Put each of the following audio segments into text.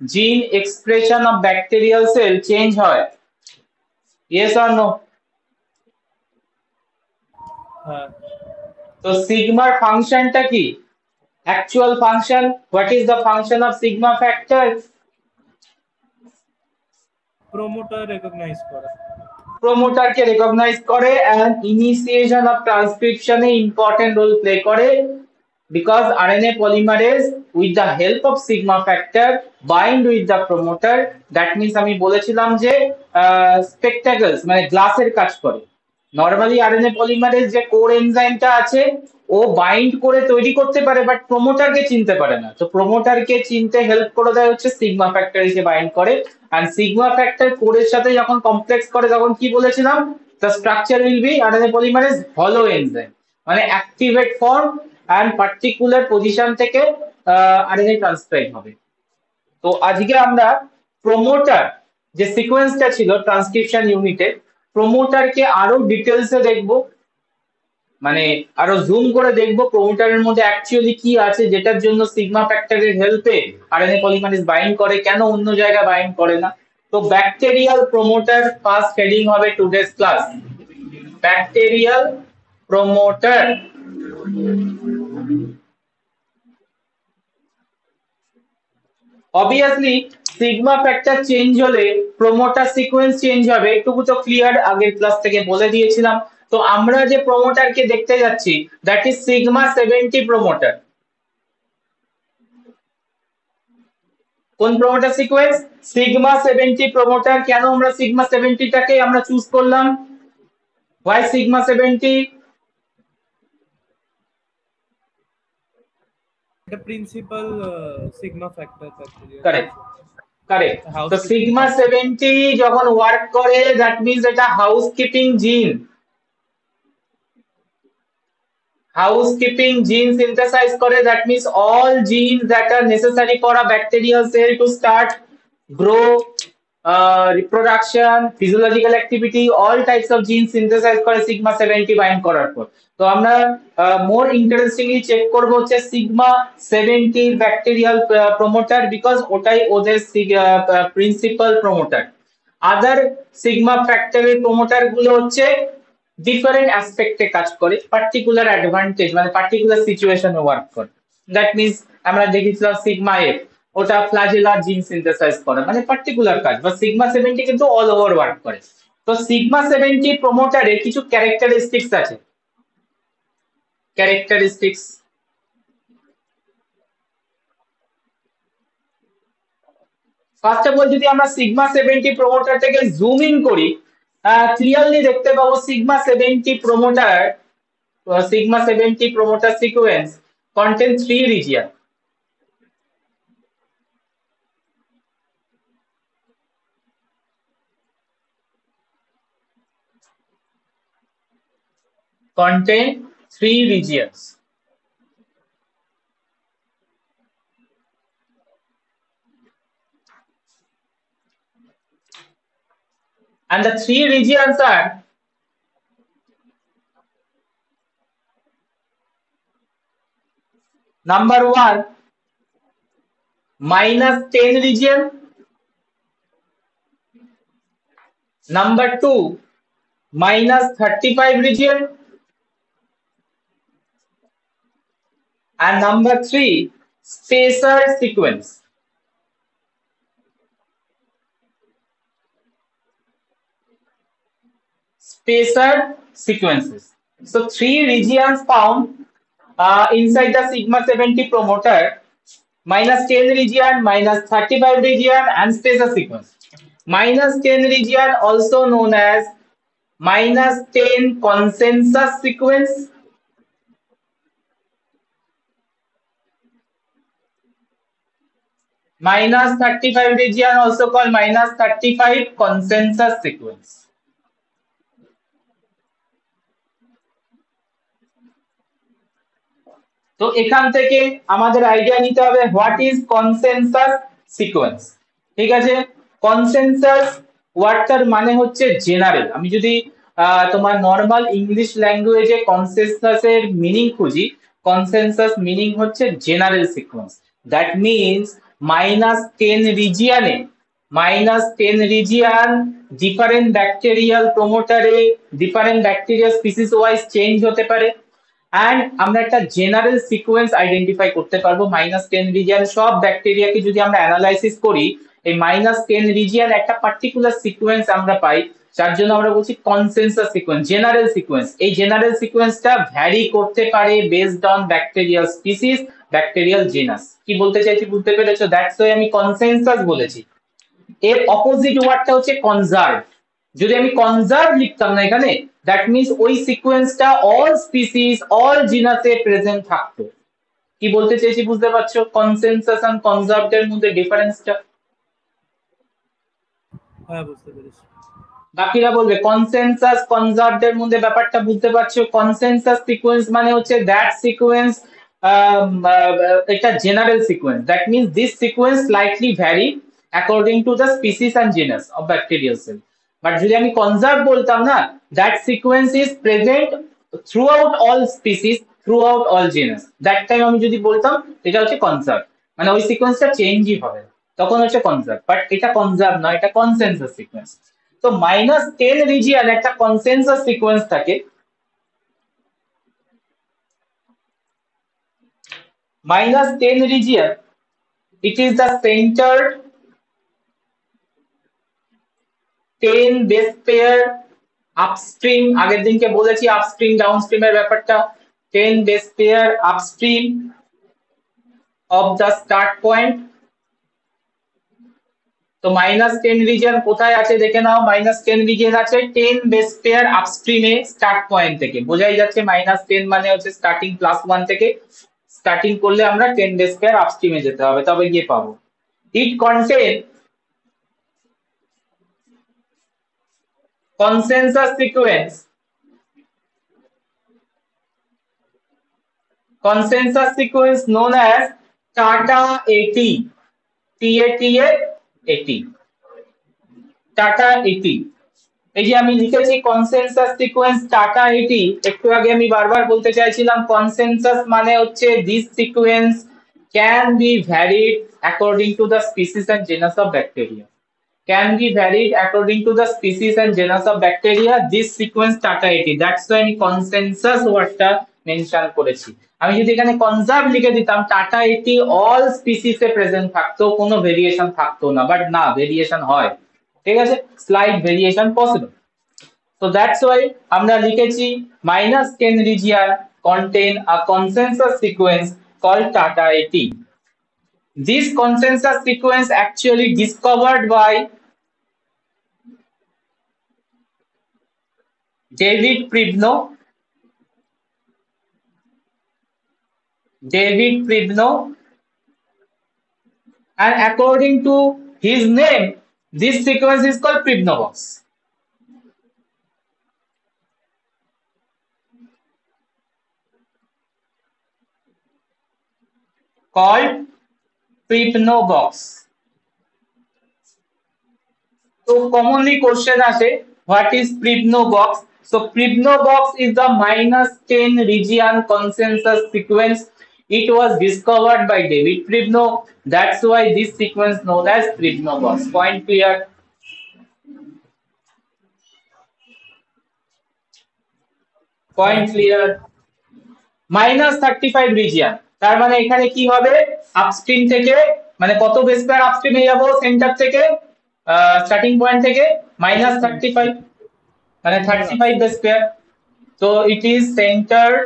gene expression of bacterial cell change হয়? Yes or no? হ্যাঁ। তো সিগমার ফাংশনটা কি? Actual function, what is the function of sigma factor? Promoter recognise করা। প্রোমোটারকে রেকগনাইজ করে and initiation of transcription এ important role play করে because RNA polymerase with the help of sigma factor bind with the promoter. That means আমি বলেছিলাম যে spectacles মানে গ্লাসের কাজ করে। নরমালি আরএনএ পলিমারেজ যে কোর এনজাইমটা আছে ও বাইন্ড করে তৈরি করতে পারে বাট প্রোমোটারকে চিনতে পারে না, তো প্রোমোটারকে চিনতে হেল্প করে দেয় হচ্ছে সিগমা ফ্যাক্টর এসে বাইন্ড করে। আর সিগমা ফ্যাক্টর কোরের সাথে যখন কমপ্লেক্স করে তখন কি বলেছিলাম, the structure will be RNA polymerase হলো এনজাইম, মানে activate form and particular position থেকে আরএনএ ট্রান্সক্রাইব হবে। তো আজকে আমরা প্রোমোটার যে সিকোয়েন্সটা ছিল ট্রান্সক্রিপশন ইউনিটে, প্রোমোটারকে আরো ডিটেলসে দেখবো, মানে আরো জুম করে দেখবো প্রোমোটারের মধ্যে অ্যাকচুয়ালি কি আছে যেটার জন্য সিগমা ফ্যাক্টরের হেল্পে আরএনএ পলিমারেজ বাইন্ড করে, কেন অন্য জায়গায় বাইন্ড করে না। তো ব্যাকটেরিয়াল প্রোমোটার ফার্স্ট হেডিং হবে today's class, bacterial promoter. Obviously sigma factor change হলে প্রোমোটার সিকোয়েন্স চেঞ্জ হবে, এটুকু তো ক্লিয়ার, আগের ক্লাস থেকে বলে দিয়েছিলাম। তো আমরা যে প্রোমোটারকে দেখতে যাচ্ছি দ্যাট ইজ সিগমা 70 প্রোমোটার। কোন প্রোমোটার সিকোয়েন্স? Sigma 70 promoter. কেন আমরা সিগমা 70 টাকে আমরা চুজ করলাম? Why sigma 70? এটা principal sigma factor bacteria. Correct correct. তো সিগমা 70 যখন ওয়ার্ক করে দ্যাট মিন্স এটা হাউসকিপিং জিন, housekeeping gene synthesize করে, that means all genes that are necessary for a bacterial cell to start grow, reproduction, physiological activity, all types of genes synthesize করে sigma 70 bind করার পর। তো আমরা more interestingly check করব হচ্ছে sigma 70 bacterial promoter, because ওটাই ওদের principal promoter. আদার sigma ফ্যাক্টরের প্রোমোটার গুলো হচ্ছে ডিফারেন্ট অ্যাসপেক্টে কাজ করে, পার্টিকুলার অ্যাডভান্টেজ মানে পার্টিকুলার সিচুয়েশনে ওয়ার্ক করে। দ্যাট মিন্স আমরা দেখেছিলাম সিগমা এফ, ওটা ফ্ল্যাজেলার জিন সিনথেসাইজ করে, মানে পার্টিকুলার কাজ। বা সিগমা 70 কিন্তু অল ওভার ওয়ার্ক করে। তো সিগমা 70 প্রোমোটারে কিছু ক্যারেক্টারিস্টিক্স আছে। ক্যারেক্টারিস্টিক্স ফার্স্ট অফ অল যদি আমরা সিগমা 70 প্রোমোটার থেকে জুম ইন করি, ক্লিয়ারলি দেখতে পাবো sigma 70 promoter, sigma 70 promoter sequence contain 3 region. Contain 3 regions. And the 3 regions are number 1 -10 region, number 2 -35 region, and number 3 spacer sequence. Spacer sequences. So 3 regions found inside the sigma 70 promoter: -10 region, -35 region, and spacer sequence. -10 region also known as -10 consensus sequence, -35 region also called -35 consensus sequence. তো এখান থেকে আমাদের idea নিতে হবে what is consensus sequence. ঠিক আছে, consensus ওয়ার্ডটার মানে হচ্ছে জেনারেল। আমি যদি তোমার নর্মাল ইংলিশ ল্যাঙ্গুয়েজে কনসেনসাসের মিনিং খুঁজি, কনসেনসাস মিনিং হচ্ছে জেনারেল সিকোয়েন্স। দ্যাট মিনস -10 রিজিয়নে -10 রিজিয়ন ডিফারেন্ট ব্যাকটেরিয়াল প্রমোটারে different bacteria species wise change হতে পারে। অ্যান্ড আমরা একটা জেনারেল সিকোয়েন্স আইডেন্টিফাই করতে পারবো -10 রিজিয়ন সব ব্যাকটেরিয়াকে যদি আমরা অ্যানালাইসিস করি, এই -10 রিজিয়ন একটা পার্টিকুলার সিকোয়েন্স আমরা পাই, যার জন্য আমরা বলছি কনসেনসাস সিকোয়েন্স, জেনারেল সিকোয়েন্স। এই জেনারেল সিকোয়েন্সটা ভ্যারি করতে পারে based on bacterial species, bacterial genus. কি বলতে চাইছি বুঝতে পেরেছো? দ্যাটস ওয়াই আমি কনসেনসাস বলেছি। এর অপোজিট ওয়ার্ডটা হচ্ছে কনজার্ভ। যদি আমি কনজার্ভ লিখতাম না এখানে, দ্যাট মিন্স ওই সিকোয়েন্সটা অল স্পিসিস অল জিনাসে প্রেজেন্ট থাকতো। কি বলতে চাইছি বুঝতে পারছো? কনসেনসাস এন্ড কনজার্ভড এর মধ্যে ডিফারেন্সটা। হ্যাঁ, বুঝতে পেরেছি। বাকিরা বলবে কনসেনসাস কনজার্ভড এর মধ্যে ব্যাপারটা বুঝতে পারছো? কনসেনসাস সিকোয়েন্স মানে হচ্ছে দ্যাট সিকোয়েন্স, এটা general sequence, that means this sequence slightly vary according to the species and genus of bacterial cell. But যদি আমি কনজার্ভ বলতাম না, that sequence is present throughout all species throughout all genus, that time আমি যদি বলতাম এটা হচ্ছে conserve, মানে ওই সিকোয়েন্সটা চেঞ্জই হবে না, তখন হচ্ছে কনজার্ভ। বাট এটা কনজার্ভ নয়, এটা কনসেনসাস সিকোয়েন্স। তো -10 রিজিয়ন একটা কনসেনসাস সিকোয়েন্স থাকে। -10 region, it is the centered 10 base pair upstream, আগের দিনকে বলেছি আপস্ট্রিম ডাউনস্ট্রিম এর ব্যাপারটা, 10 base pair upstream of the start point। তো -10 রিজিয়ন কোথায় আছে দেখে নাও। -10 রিজিয়ন আছে 10 বেস পেয়ার আপস্ট্রিমে স্টার্ট পয়েন্ট থেকে। বোঝাই যাচ্ছে -10 মানে হচ্ছে স্টার্টিং +1 থেকে স্টার্টিং করলে আমরা 10 বেস পেয়ার আপস্ট্রিমে যেতে হবে, তবে গিয়ে পাবো। ইট contain consensus sequence known as TATA 80, TATA 80, TATA 80। এই যে আমি লিখেছি কনসেনসাস সিকোয়েন্স টাটা 80, একটু আগে আমি বারবার বলতে চাইছিলাম কনসেনসাস মানে হচ্ছে this sequence can be varied according to the species and genus of bacteria, can be varied according to the species and genus of bacteria, this sequence TATA 80, that's why আমি consensus ওয়ার্ডটা mention করেছি। আমি যদি এখানে conserve লিখে দিতাম tata 80 all species a present থাকতো, কোনো ভেরিয়েশন থাকতো না, বাট না, ভেরিয়েশন হয়, ঠিক আছে, slide variation possible. So that's why আমরা লিখেছি -10 region contain a consensus sequence called TATA 80. This consensus sequence actually discovered by David Pribnow, and according to his name, this sequence is called Pribnow box. Called Pribnow box. So commonly question আসে, what is Pribnow box? So Pribnow box is the -10 region consensus sequence. It was discovered by David Pribnow. That's why this sequence known as Pribnow box. Point clear? Point clear? -35 region, তার মানে এখানে কি হবে, upstream থেকে মানে কত base pair আপস্ট্রিমে যাব centre থেকে, স্টার্টিং পয়েন্ট থেকে -35, মানে 35 base pair. So it is centered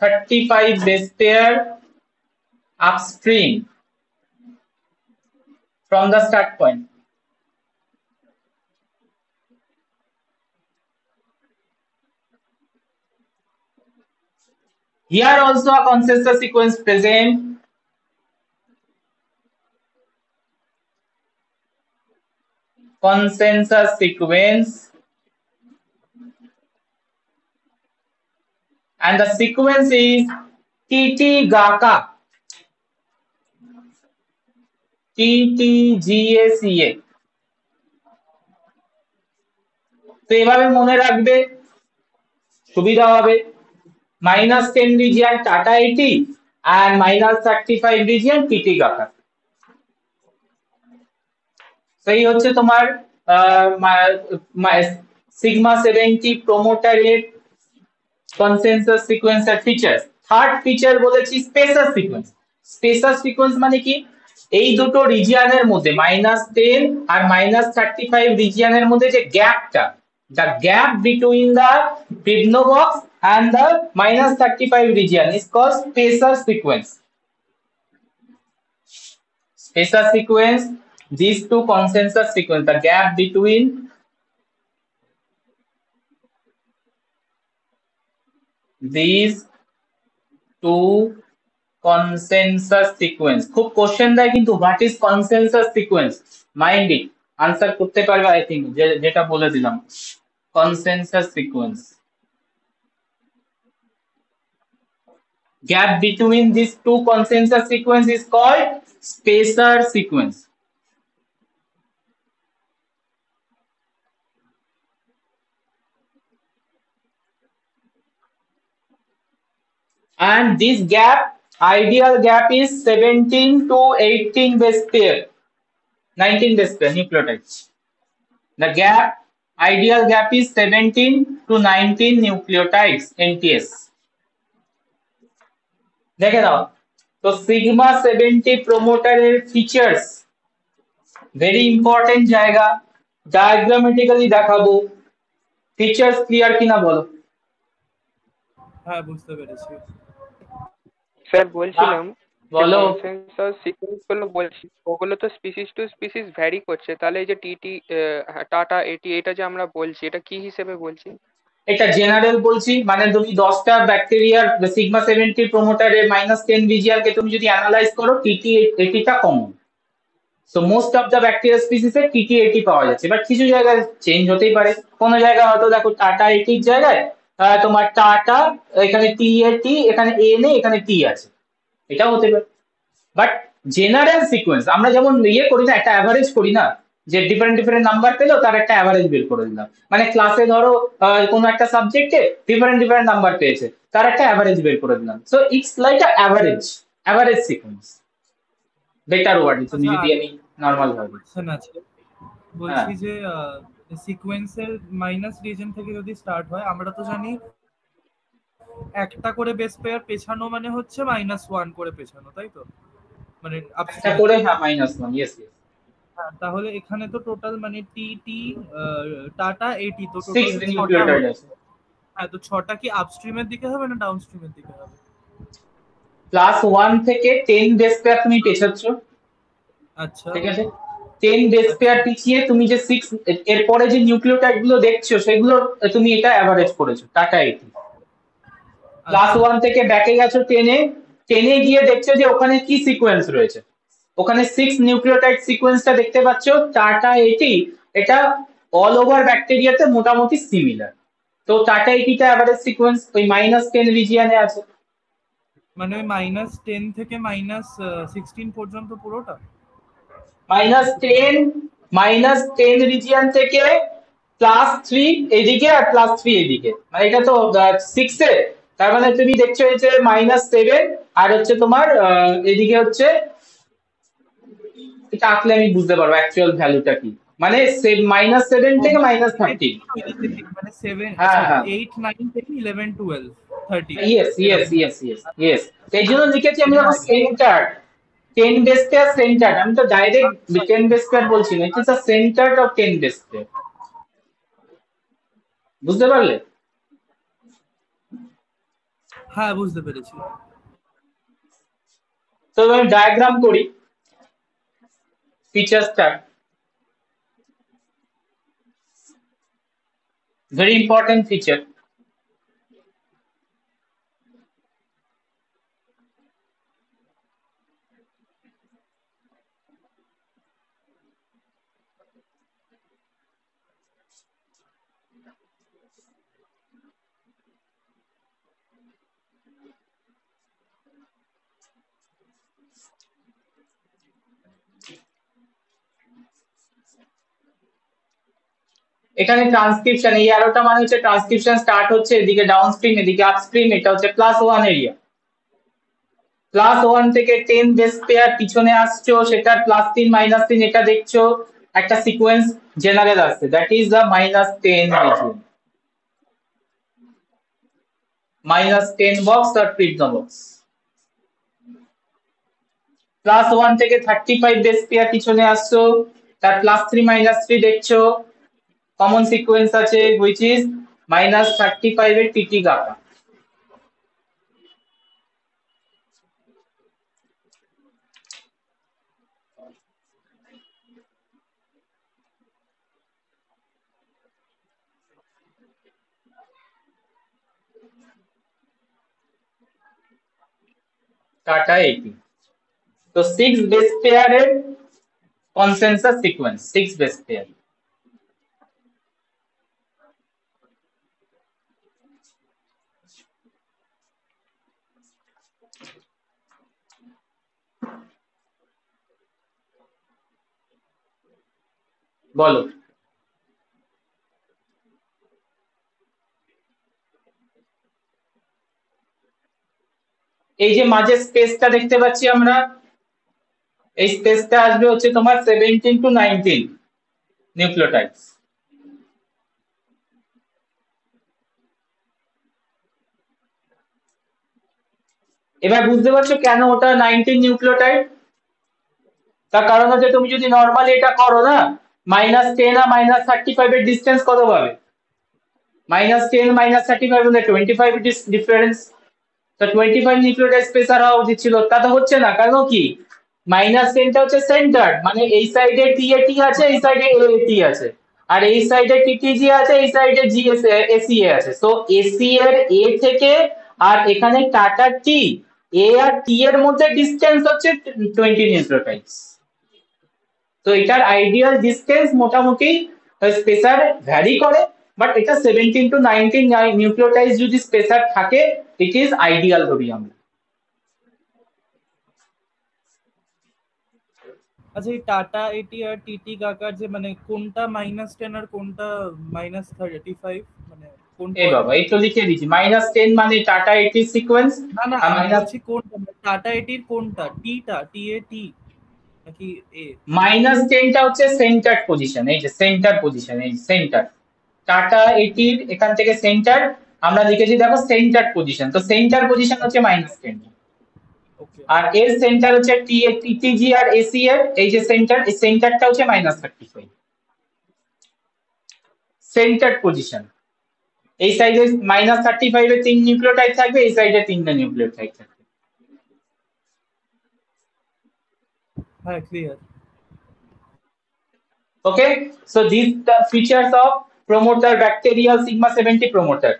35 base pair upstream from the start point. Here also a consensus sequence present. Consensus sequence, and the sequence is TT-GACA, TTGACA। তো এভাবে মনে রাখবে, সুবিধা হবে। -10 region TATA 80 and -35 region TT-GACA। সেই হচ্ছে তোমার sigma 70 প্রোমোটারের consensus সিকোয়েন্সের ফিচার। থার্ড ফিচার বলেছি স্পেসার সিকোয়েন্স। স্পেসার সিকোয়েন্স মানে কি, এই দুটো রিজিয়নের মধ্যে -10 আর -35 রিজিয়নের মধ্যে যে গ্যাপটা, the gap between the Fibno box and the -35 region is called spacer sequence. Spacer sequence, these two consensus sequence, the gap between these two consensus sequence, খুব কোশ্চেন দেয় কিন্তু, what is consensus sequence, mind it, answer করতে পারবে I think, যেটা বলে দিলাম consensus sequence. Gap between these two consensus sequence is called spacer sequence. And this gap, ideal gap is 17 to 18 base pair, 19 base pair nucleotides. The gap, ideal gap is 17 to 19 nucleotides, NTS. দেখে নাও তো sigma 70 প্রোমোটারের features, very important জায়গা, ডায়াগ্রামেটিক্যালি দেখাবো। Features clear কিনা বলো? হ্যাঁ বুঝতে পেরেছি। Sir বলছিলাম বলো। কনসেনসাস সিকোয়েন্স গুলো বলছি, ওগুলো তো স্পিসিস টু স্পিসিস ভ্যারি করছে, তাহলে এই যে টিটি টাটা এটি, এটা যে আমরা বলছি এটা কি হিসেবে বলছি? এটা জেনারেল বলছি, মানে তুমি 10টা ব্যাকটেরিয়ার সিগমা 70 প্রোমোটারের -10 রিজিয়নকে তুমি যদি অ্যানালাইজ করো, টিটি 80টা কমন। So most of the bacteria স্পিসিসে টিটি 80 পাওয়া যাচ্ছে, বাট কিছু জায়গায় চেঞ্জ হতেই পারে। কোনো জায়গায় হয়তো দেখো টাটা 80 জায়গায় তোমার টাটা, এখানে টি এ টি, এখানে এ নেই, এখানে টি আছে, এটাও হতে পারে। বাট জেনারেল সিকোয়েন্স আমরা যেমন ইয়ে করি না, একটা অ্যাভারেজ করি না, যে ডিফারেন্ট ডিফারেন্ট নাম্বার পেলো তার একটা অ্যাভারেজ বের করে দিলাম, মানে ক্লাসে ধরো কোনো একটা সাবজেক্টে ডিফারেন্ট ডিফারেন্ট নাম্বার পেয়েছে, তার একটা অ্যাভারেজ বের করে দিলাম। So it's like a average sequence, better word তুমি যদি আমি নরমাল ভাবে। কোশ্চেন আছে, হ্যাঁ, বলছি যে সিকোয়েন্সের মাইনাস রিজন থেকে যদি স্টার্ট হয়, আমরা তো জানি একটা করে বেস পেয়ার পেছানো মানে হচ্ছে -1 করে পেছানো, তাই তো? মানে একটা আপস্ট্রিম করে, হ্যাঁ -1, ইয়েস ইয়েস। তাহলে এখানে তো টোটাল মানে টি টি টাটা 80, তো 6 টোটাল 6টা নিউক্লিওটাইড আছে। হ্যাঁ, তো 6টা কি আপস্ট্রিমের দিকে হবে না ডাউনস্ট্রিমের দিকে হবে? +1 থেকে 10 বেস পেয়ার তুমি পেছাচ্ছ, আচ্ছা ঠিক আছে? 10 বেস পেয়ার পিছিয়ে তুমি যে 6 এরপরে যে নিউক্লিওটাইড গুলো দেখছো সেগুলো তুমি এটা অ্যাভারেজ করেছো, টাটা 80। +1 থেকে ব্যাকে গেছো 10 এ, 10 এ গিয়ে দেখছো যে ওখানে কি সিকোয়েন্স রয়েছে, ওখানে 6 নিউক্লিওটাইড সিকোয়েন্সটা দেখতে পাচ্ছ, টাটা 80, এটা অল ওভার ব্যাকটেরিয়াতে মোটামুটি সিমিলার। তো টাটা 80টা অ্যাভারেজ সিকোয়েন্স ওই -10 রিজিয়নে আছে। মানে ওই -10 থেকে -16 পর্যন্ত পুরোটা? -10, -10 রিজিয়ন থেকে +3 এদিকে আর +3 এদিকে, মানে এটা তো 6 এ, তার মানে তুমি দেখছো এই যে -7 আর হচ্ছে তোমার এদিকে হচ্ছে, এটা আঁকলে আমি বুঝতে পারবো অ্যাকচুয়াল ভ্যালুটা কি, মানে -7 থেকে -13। মানে 7, হ্যাঁ আচ্ছা হ্যাঁ, 8 9 10 11 12 13 ইয়েস ইয়েস এরকম। Yes yes yes. এই জন্য লিখেছি আমি এটা যখন সেন্টার, 10 বেস পেয়ার সেন্টার, আমি তো ডাইরেক্ট 10 বেস পেয়ার বলছি না, it's a centre of 10 base pair. বুঝতে পারলে? হ্যাঁ বুঝতে পেরেছি। তো আমি ডায়াগ্রাম করি ফিচারসটা, ভেরি ইম্পর্টেন্ট ফিচার। এখানে ট্রান্সক্রিপশন, এই অ্যারোটা মানে হচ্ছে ট্রান্সক্রিপশন স্টার্ট হচ্ছে, এদিকে ডাউনস্ট্রিম এদিকে আপস্ট্রিম, এটা হচ্ছে +1 এরিয়া। +1 থেকে 10 বেস পেয়ার পিছনে আসছো, সেটা +3 -3 এটা দেখছো, একটা সিকোয়েন্স জেনারেল আসছে, that is the -10 region, -10 box আর প্রিজম বক্স। +1 থেকে 35 বেস পেয়ার পিছনে আসছো, তার +3 -3 দেখছো, কমন সিকোয়েন্স আছে which is -35 এর টিটি গাকা। টাটা 80। তো 6 বেস পেয়ারের কনসেনসাস সিকোয়েন্স, 6 বেস পেয়ার। বলো। এই যে মাঝে স্পেসটা দেখতে পাচ্ছি আমরা, এই স্পেসটা আসবে হচ্ছে তোমার 17 to 19 নিউক্লিওটাইডস। এবার বুঝতে পারছো কেন ওটা 19 নিউক্লিওটাইড? তার কারণ হচ্ছে তুমি যদি নর্মালি এটা করো না, -10 আর -35 এর ডিসটেন্স কত পাবে? -10 -35 মানে 25 ডিফারেন্স। তো 25 নিউক্লিওটাইড স্পেসার হওয়া উচিত ছিল, তা তো হচ্ছে না। কারণ কি, -10টা হচ্ছে সেন্টার, মানে এই সাইডে টিএটি আছে, এই সাইডে এটি আছে, আর এই সাইডে টিটিজি আছে, এই সাইডে এসিএ আছে। তো এসি এর এ থেকে আর এখানে টাটা টি, এ আর টি এর মধ্যে ডিসটেন্স হচ্ছে 20 নিউক্লিওটাইডস। তো এটার আইডিয়াল ডিসটেন্স মোটামুটি স্পেসার ভ্যারি করে, বাট এটা 17 to 19 নিউক্লিওটাইড যদি স্পেসার থাকে, ইট ইজ আইডিয়াল ধরি আমরা। আচ্ছা, এই টাটা এটি আর টিটি কাকার যে মানে কোনটা -10 আর কোনটা -35, মানে কোন এই বাবা, এই তো লিখে দিচ্ছি, -10 মানে টাটা এটি সিকোয়েন্স, না না, আর আমি বলছি কোনটা, টাটা এটির কোনটা, টিটা, টি এ টি নাকি এ? -10টা হচ্ছে সেন্টার পজিশন, এই যে সেন্টার পজিশন, এই সেন্টার টাটা এটির এখান থেকে সেন্টার আমরা লিখেছি, দেখো সেন্টার পজিশন, তো সেন্টার পজিশন হচ্ছে -10, ওকে। আর এর সেন্টার হচ্ছে টিটিজি আর এসি এর এই যে সেন্টার, এই সেন্টারটা হচ্ছে -35 সেন্টার পজিশন। এই সাইডে -35 এর 3 নিউক্লিওটাইড থাকবে, এই সাইডে 3টা নিউক্লিওটাইড থাকবে। হ্যাঁ, clear. Okay, so these the features of promoter, bacterial sigma 70 promoter।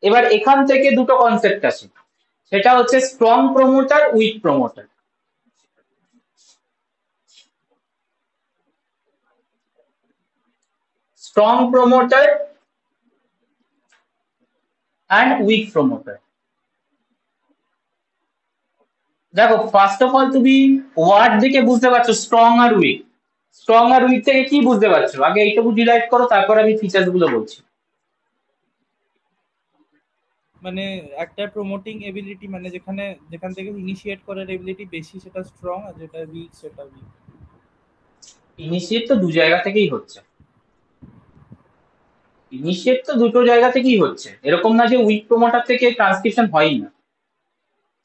এবার এখান থেকে দুটো কনসেপ্ট আসে, সেটা হচ্ছে strong promoter, weak promoter. Strong promoter and weak promoter। দেখো ফার্স্ট অফ অল তুমি ওয়ার্ড দেখে বুঝতে পারছো স্ট্রং আর উইক। স্ট্রং আর উইক থেকে কি বুঝতে পারছো? আগে এইটুকু ডিরাইভ করো, তারপর আমি ফিচার্স গুলো বলছি। মানে একটা প্রমোটিং এবিলিটি, মানে যেখান থেকে ইনিশিয়েট করার এবিলিটি বেশি সেটা স্ট্রং, আর যেটা উইক সেটা উইক। ইনিশিয়েট তো দু জায়গা থেকেই হচ্ছে, ইনিশিয়েট তো দুটো জায়গা থেকেই হচ্ছে, এরকম না যে উইক প্রমোটার থেকে ট্রান্সক্রিপশন হয়ই না।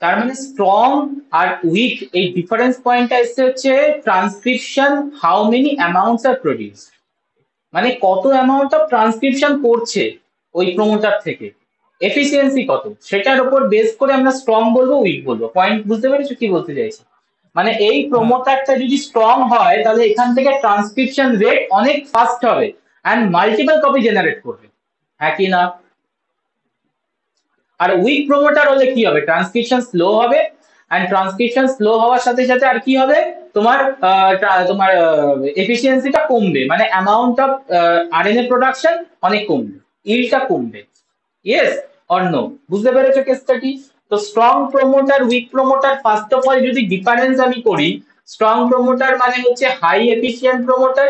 তার মানে স্ট্রং আর উইক এই ডিফারেন্স পয়েন্টটা এসে হচ্ছে transcription, how many amounts are produce, মানে কত অ্যামাউন্ট অফ ট্রান্সক্রিপশন করছে ওই প্রমোটার থেকে, এফিসিয়েন্সি কত, সেটার উপর বেস করে আমরা স্ট্রং বলবো, উইক বলবো। পয়েন্ট বুঝতে পেরেছো কি বলতে চাইছি? মানে এই হ্যাঁ, প্রমোটারটা যদি স্ট্রং হয়, তাহলে এখান থেকে ট্রান্সক্রিপশন রেট অনেক ফাস্ট হবে অ্যান্ড মাল্টিপল কপি জেনারেট করবে, হ্যাঁ কি না? আর উইক প্রমোটার হলে কি হবে? ট্রান্সক্রিপশন স্লো হবে, এন্ড ট্রান্সক্রিপশন স্লো হওয়ার সাথে সাথে আর কি হবে, তোমার তোমার এফিসিয়েন্সিটা কমবে, মানে অ্যামাউন্ট অফ আরএনএ প্রোডাকশন অনেক কমবে, ইল্ডটা কমবে। Yes or no? বুঝতে পেরেছো কেসটা কি? তো strong promoter, weak promoter, first of all যদি ডিফারেন্স আমি করি, স্ট্রং প্রমোটার মানে হচ্ছে high efficient promoter,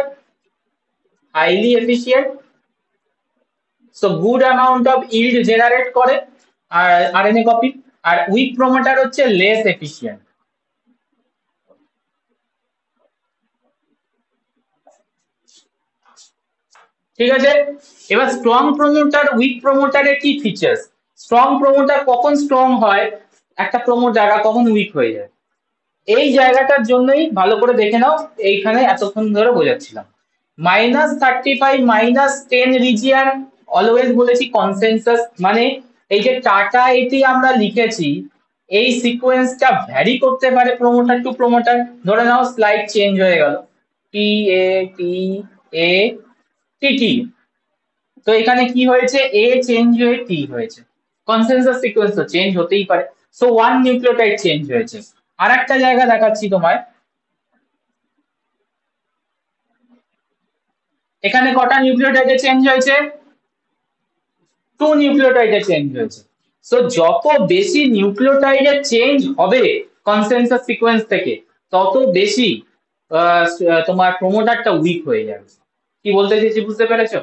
highly efficient, so good amount of yield generate করে আর আরএনএ কপি। আর উইক প্রমোটার হচ্ছে লেস এফিসিয়েন্ট। ঠিক আছে, এবার স্ট্রং প্রমোটার উইক প্রমোটারের কি ফিচার্স? স্ট্রং প্রমোটার কখন স্ট্রং হয়, একটা প্রমোটার আর কখন উইক হয়ে যায়, এই জায়গাটার জন্যই ভালো করে দেখে নাও, এইখানে এতক্ষণ ধরে বোঝাচ্ছিলাম। -35 -10 রিজিয়ান অলওয়েজ বলেছি কনসেনসাস, মানে এই যে টাটা এটি আমরা লিখেছি, এই সিকোয়েন্সটা ভ্যারি করতে পারে প্রমোটার টু প্রমোটার। ধরে নাও স্লাইড চেঞ্জ হয়ে গেল, টি এ টি এ টি টি, তো এখানে কি হয়েছে, এ চেঞ্জ হয়ে টি হয়েছে, কনসেনসাস সিকোয়েন্স তো চেঞ্জ হতেই পারে। সো ওয়ান নিউক্লিওটাইড চেঞ্জ হয়েছে। আর একটা জায়গা দেখাচ্ছি তোমায়, এখানে কটা নিউক্লিওটাইডে চেঞ্জ হয়েছে, 2 নিউক্লিওটাইডে চেঞ্জ হয়েছে। সো যত বেশি নিউক্লিওটাইডে চেঞ্জ হবে কনসেনসাস সিকোয়েন্স থেকে, তত বেশি তোমার প্রমোটারটা উইক হয়ে যাবে। কি বলতে চাইছি বুঝতে পেরেছো?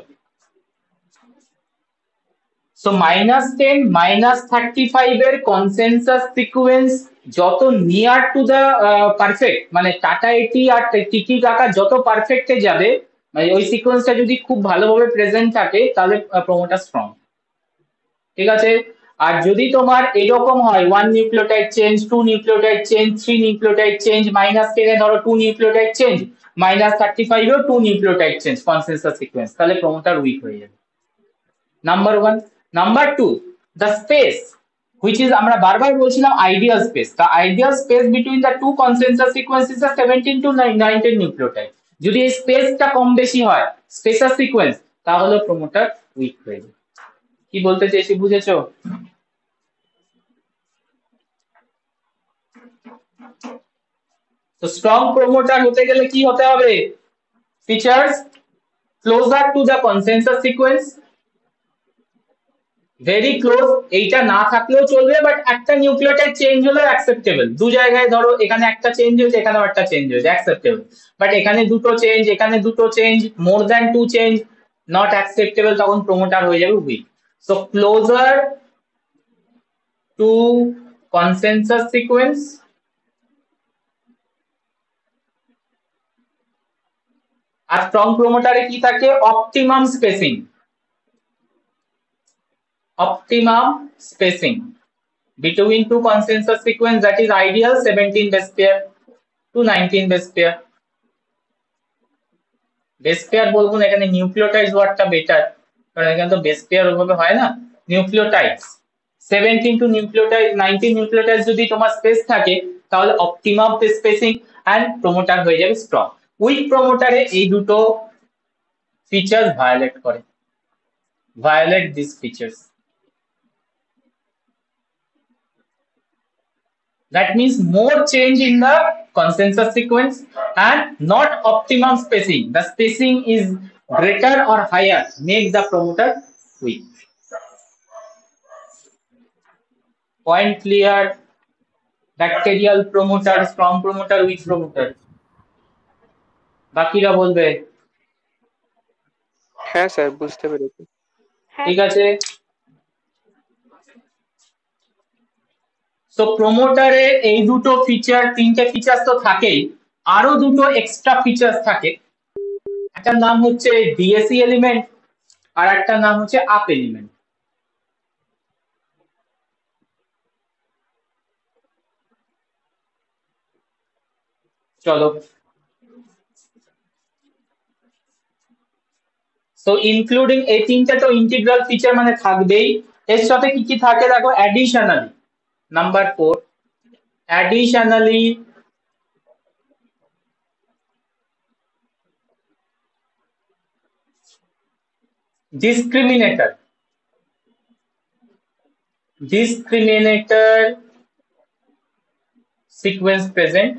সো -10 -35 এর কনসেনসাস সিকোয়েন্স যত নিয়ার টু দা পারফেক্ট, মানে টাটা এটি আর টিকি কাকা যত পারফেক্টে যাবে, মানে ওই সিকোয়েন্সটা যদি খুব ভালোভাবে প্রেজেন্ট থাকে, তাহলে প্রমোটার স্ট্রং। ঠিক আছে, আর যদি তোমার এরকম হয় 1 nucleotide change, 2 nucleotide change, 3 nucleotide change, -10 এ ধরো 2 নিউক্লিওটাইড চেঞ্জ, -35 এও 2 নিউক্লিওটাইড চেঞ্জ কনসেনসাস সিকোয়েন্স, তাহলে প্রমোটার উইক হয়ে যাবে। Number 1। Number 2, the space which is আমরা বারবার বলছিলাম ideal space, the ideal space between the two consensus sequences is 17 to 19 nucleotide. যদি এই স্পেসটা কম বেশি হয়, স্পেসার সিকোয়েন্স, তাহলে প্রমোটার উইক হয়ে যাবে। কি বলতে চেয়েছি বুঝেছো? তো স্ট্রং প্রমোটার হতে গেলে কি হতে হবে? Features closure to the consensus sequence, very close, এইটা না থাকলেও চলবে, বাট একটা নিউক্লিওটাইড চেঞ্জ হলে অ্যাকসেপ্টেবল। দু জায়গায় ধরো এখানে একটা চেঞ্জ হয়েছে, এখানেও একটা চেঞ্জ হয়েছে, অ্যাকসেপ্টেবল। বাট এখানে দুটো চেঞ্জ, এখানে দুটো change, more than two change, not acceptable, তখন প্রমোটার হয়ে যাবে weak. So closer to consensus sequence, আর স্ট্রং প্রমোটারে কি থাকে, optimum spacing, optimum spacing between two consensus sequence, that is ideal 17 base pair to 19 base pair। Base pair বলবো না, এখানে নিউক্লিওটাইডস ওয়ার্ডটা বেটার, কারণ এখানে তো বেস পেয়ার ওভাবে হয় না। নিউক্লিওটাইডস 17 টু নিউক্লিওটাইড 19 নিউক্লিওটাইডস যদি তোমার স্পেস থাকে, তাহলে অপটিমাম স্পেসিং এন্ড প্রমোটার হয়ে যাবে স্ট্রং। উইক প্রমোটারে এই দুটো ফিচার ভায়োলেট করে, violate this features. That means more change in the consensus sequence and not optimum spacing. The spacing is greater or higher, make the promoter weak. Point clear? Bacterial promoter, strong promoter, weak promoter. বাকিরা বলবে। হ্যাঁ sir, বুঝতে পেরেছি। ঠিক আছে, so প্রমোটারে এই দুটো feature, তিনটে ফিচার তো থাকেই, আরো দুটো এক্সট্রা ফিচার থাকে। একটা নাম হচ্ছে ডিএসি এলিমেন্ট, আর একটা নাম হচ্ছে আপ এলিমেন্ট। চলো, সো ইনক্লুডিং এই তিনটে তো ইন্টিগ্রাল ফিচার মানে থাকবেই, এর সাথে কি কি থাকে দেখো, additionally number 4, additionally discriminator, discriminator sequence present,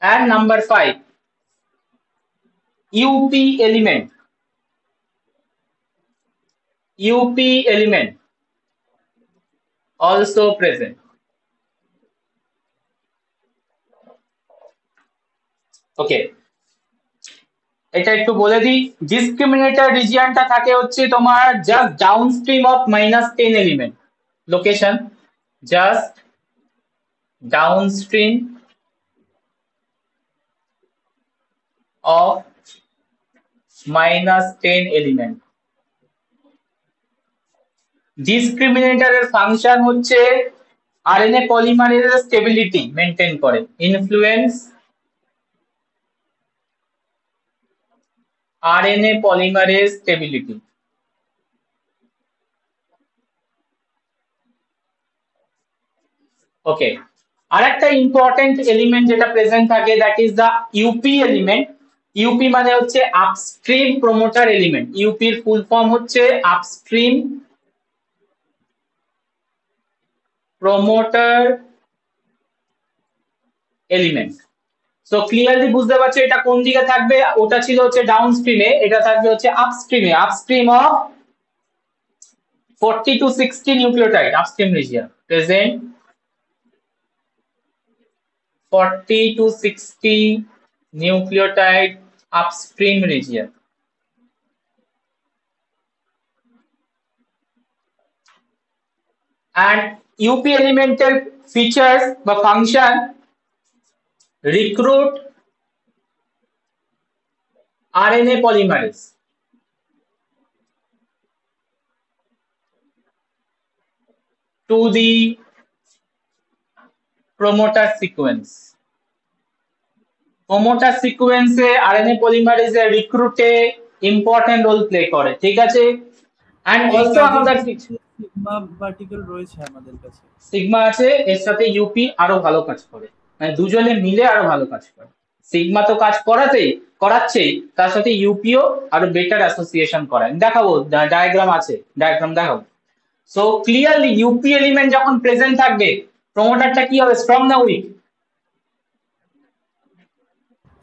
and number 5, UP element, UP element also present. Okay, এটা একটু বলে দিই, ডিসক্রিমিনেটর রিজিয়নটা থাকে হচ্ছে তোমার just downstream of -10 element, location just downstream of -10 element. ডিসক্রিমিনেটরের ফাংশন হচ্ছে আরএনএ পলিমারেজের স্টেবিলিটি মেনটেন করে। Influence RNA polymerase stability. Okay, আরেকটা ইম্পর্টেন্ট এলিমেন্ট যেটা প্রেজেন্ট থাকে that is the UP element. UP মানে হচ্ছে আপস্ট্রিম প্রমোটার এলিমেন্ট। ইউপির ফুল ফর্ম হচ্ছে upstream promoter element. So clearly বুঝতে পারছো এটা কোন দিকে থাকবে? ওটা ছিল হচ্ছে ডাউনস্ট্রিমে, এটা থাকবে হচ্ছে আপস্ট্রিমে। Upstream of 40 to 60 nucleotide upstream region present 40 to 60 nucleotide upstream region. And UP elemental features বা function recruit RNA polymerase to the promoter sequence. Promoter সিকোয়েন্সে আরএনএ পলিমারেজে রিক্রুটে ইম্পর্টেন্ট রোল প্লে করে, ঠিক আছে। এন্ড অলসো আমাদের সিগমা পার্টিকেল রয়েছে আমাদের কাছে, সিগমা আছে, এর সাথে ইউপি আরো ভালো কাজ করে, মানে দুজনে মিলে আরো ভালো কাজ করে। সিগমা তো কাজ করাচ্ছেই, তার সাথে ইউপিও আরো বেটার অ্যাসোসিয়েশন করায়। দেখাবো, ডায়াগ্রাম আছে, ডায়াগ্রাম দেখাবো। সো ক্লিয়ারলি ইউপি এলিমেন্ট যখন প্রেজেন্ট থাকবে প্রোমোটারটা কি হবে, স্ট্রং না উইক?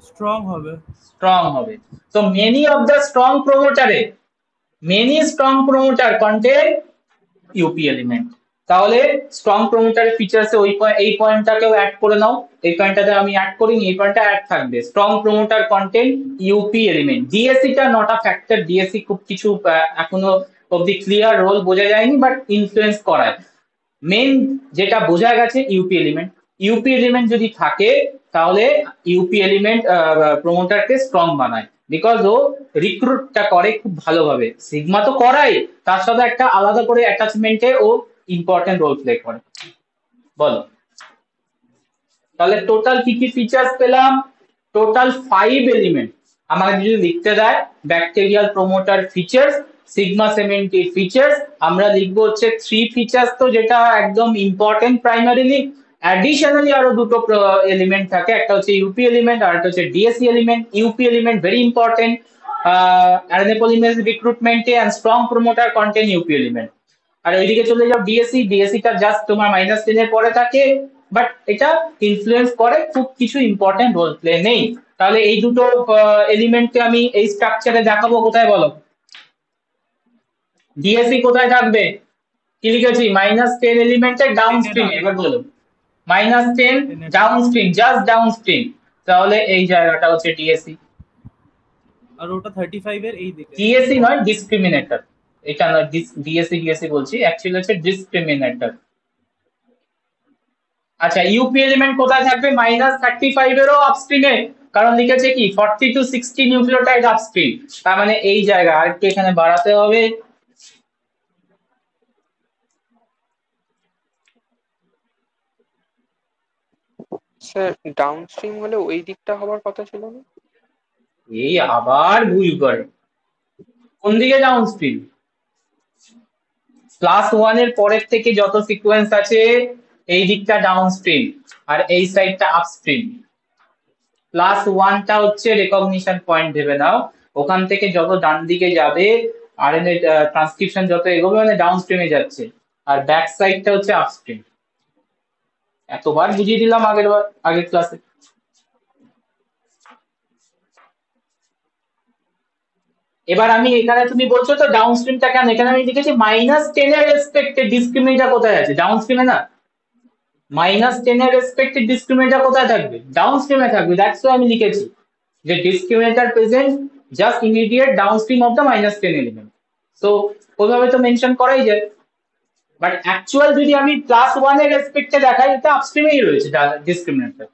স্ট্রং হবে। স্ট্রং হবে। So many of the strong contain UP element. তাহলে স্ট্রং প্রমোটারের ফিচারসে এই পয়েন্টটাকেও অ্যাড করে নাও। এই পয়েন্টটাতে আমি অ্যাড করিনি, এই পয়েন্টটা অ্যাড থাকবে। Strong promoter contain UP element. DSC টা নট আ ফ্যাক্টর, ডিএসসি খুব কিছু এখনো অবধি ক্লিয়ার রোল বোঝা যায়নি, বাট ইনফ্লুয়েন্স করায়। মেন যেটা বোঝা গেছে ইউপি এলিমেন্ট। ইউপি এলিমেন্ট যদি থাকে তাহলে ইউপি এলিমেন্ট প্রমোটারকে স্ট্রং বানায়, বিকজ ও রিক্রুটটা করে খুব ভালোভাবে। সিগমা তো করাই, তার সাথে একটা আলাদা করে অ্যাটাচমেন্টে ও ইম্পর্টেন্ট রোল প্লে করে। বলো তাহলে টোটাল কি কি ফিচার্স পেলাম? টোটাল 5 এলিমেন্ট আমাকে যদি লিখতে দেয়, bacterial promoter features, sigma 70 features, আমরা লিখবো হচ্ছে 3 ফিচার্স, তো যেটা একদম ইম্পর্টেন্ট প্রাইমারিলি। অ্যাডিশনালি আরো দুটো এলিমেন্ট থাকে, একটা হচ্ছে ইউপি এলিমেন্ট আর একটা হচ্ছে DSC element. UP element very important RNA polymerase রিক্রুটমেন্টে, and strong promoter contain UP element. আর ওইদিকে চলে যাও ডিএসসি, ডিএসসি টা জাস্ট তোমার -10 এর পরে থাকে, বাট এটা ইনফ্লুয়েন্স করে, খুব কিছু ইম্পর্টেন্ট রোল প্লে নেই। তাহলে এই দুটো এলিমেন্টকে আমি এই স্ট্রাকচারে দেখাবো কোথায় বলো? ডিএসসি কোথায় থাকবে? কি লিখেছি? -10 এলিমেন্টের ডাউনস্ট্রিম। এবার বলো -10 ডাউনস্ট্রিম, জাস্ট ডাউনস্ট্রিম। তাহলে এই জায়গাটা হচ্ছে ডিএসসি। আর ওটা 35 এর এই দিকে। ডিএসসি নয়, ডিসক্রিমিনেটর। এটা নয়, ডিএসসি বলছি, অ্যাকচুয়ালি হচ্ছে ডিসক্রিমিনেটর। আচ্ছা, ইউপি এলিমেন্ট কোথায় থাকবে? -35 এরও আপস্ট্রিমে, কারণ লিখেছে কি 40 to 60 নিউক্লিওটাইড আপস্ট্রিম। তার মানে এই জায়গা আর একটু এখানে বাড়াতে হবে। স্যার ডাউনস্ট্রিম হলে ওই দিকটা হওয়ার কথা ছিল না? এই আবার ভুল করে। কোন দিকে ডাউনস্ট্রিম? +1 এর পরের থেকে যত সিকোয়েন্স আছে এই দিকটা ডাউনস্ট্রিম, আর এই সাইডটা আপস্ট্রিম। +1টা হচ্ছে রেকগনিশন পয়েন্ট ভেবে নাও, ওখান থেকে যত ডান দিকে যাবে আরএনএ ট্রান্সক্রিপশন যত এগোবে মানে ডাউনস্ট্রিমে যাচ্ছে, আর ব্যাক সাইডটা হচ্ছে আপস্ট্রিম। এতবার বুঝিয়ে দিলাম আগের ক্লাসে। এবার আমি এখানে, তুমি বলছো তো ডাউনস্ট্রিমটা কেন, এখানে আমি লিখেছি -10 এর রেসপেক্টে ডিসক্রিমিনেটর কোথায় আছে? ডাউনস্ট্রিমে না। -10 এর রেসপেক্টে ডিসক্রিমিনেটর কোথায় থাকবে? ডাউনস্ট্রিমে থাকবে। দ্যাটস ওয়াই আমি লিখেছি যে discriminator present just immediate downstream of the -10 element. So ওইভাবে তো মেনশন করাই যায়, বাট অ্যাকচুয়াল যদি আমি +1 এর রেসপেক্টে দেখাই, এটা আপস্ট্রিমেই রয়েছে ডিসক্রিমিনেটর।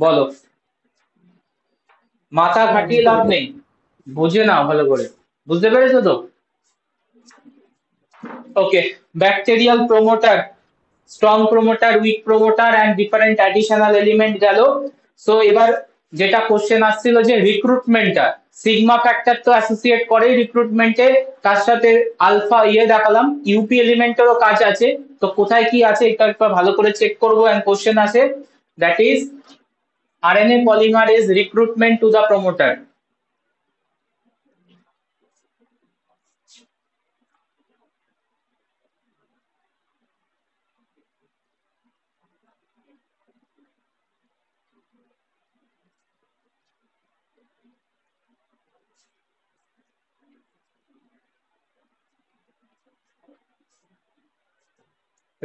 বলো, মাথা হ্যাঁ, খাটিয়ে বুঝতে লাভ পেরেছি। নেই, বুঝে নাও ভালো করে। বুঝতে পেরেছো তো? Okay, bacterial promoter, strong promoter, weak promoter and different additional element গেল। সো এবার যেটা কোশ্চেন আসছিল যে রিক্রুটমেন্টটা, সিগমা ফ্যাক্টর তো অ্যাসোসিয়েট করে রিক্রুটমেন্টে, তার সাথে আলফা দেখালাম, ইউপি এলিমেন্টেরও কাজ আছে। তো কোথায় কি আছে এটা একটু ভালো করে চেক করবো, এন্ড কোশ্চেন আছে that is RNA polymerase recruitment to the promoter.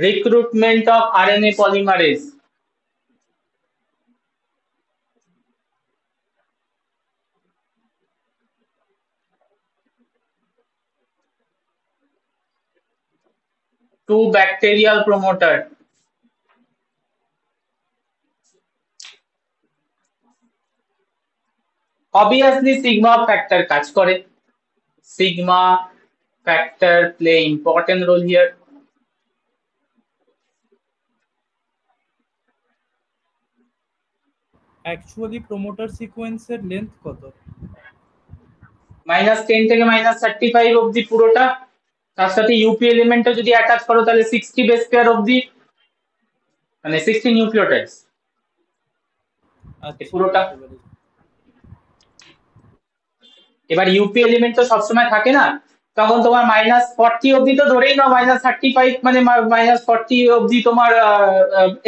Recruitment of RNA polymerase. To bacterial promoter. Obviously sigma factor কাজ করে, sigma factor play important role here. Actually promoter সিকোয়েন্সের লেন্থ কত? -10 থেকে -35 অবধি পুরোটা, তার সাথে ইউপি এলিমেন্টও যদি অ্যাটাচ করো তাহলে 60 বেস পেয়ার অবধি, মানে 60 নিউক্লিওটাইডস এই আচ্ছা, পুরোটা। বুঝতে পেরেছি। এবার ইউপি এলিমেন্ট তো সবসময় থাকে না, তখন তোমার -40 অবধি তো ধরেই নাও, -35 মানে -40 অবধি তোমার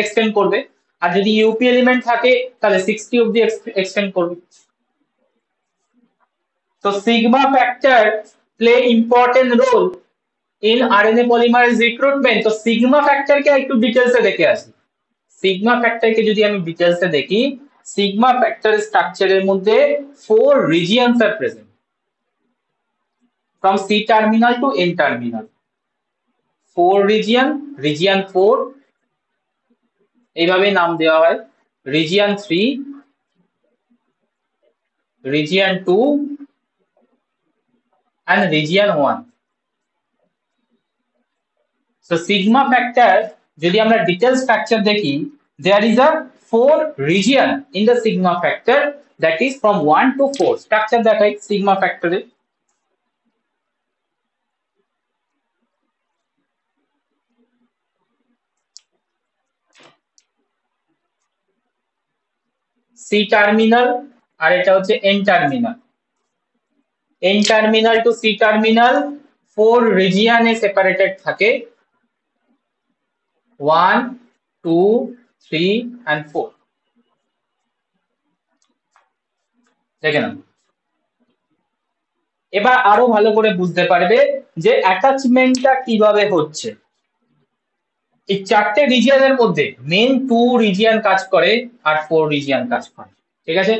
এক্সটেন্ড করবে, আর যদি ইউপি এলিমেন্ট থাকে তাহলে 60 অবধি এক্সটেন্ড করবে। তো sigma factor play important role in RNA polymerase recruitment. তো সিগমা ফ্যাক্টরকে একটু ডিটেলসে দেখে আসি। সিগমা ফ্যাক্টরকে যদি আমি ডিটেলসে দেখি, সিগমা ফ্যাক্টর স্ট্রাকচারের মধ্যে 4 regions are present from C terminal to N terminal. 4 region 4 এইভাবে নাম দেওয়া হয়, region 3, region 2 and region 1. So sigma factor যদি আমরা ডিটেইল স্ট্রাকচার দেখি, there is a 4 region in the sigma factor, that is from 1 to 4 structure দেখাই sigma factor এর। C terminal আর এটা হচ্ছে N terminal. N terminal to C terminal 4 রিজিয়নে separated থাকে, 1, 2, 3 and 4। দেখে নাও, এবার আরো ভালো করে বুঝতে পারবে যে অ্যাটাচমেন্টটা কিভাবে হচ্ছে। এই 4টে রিজিয়নের মধ্যে মেন 2 রিজিয়ন কাজ করে আর 4 রিজিয়ন কাজ করে, ঠিক আছে?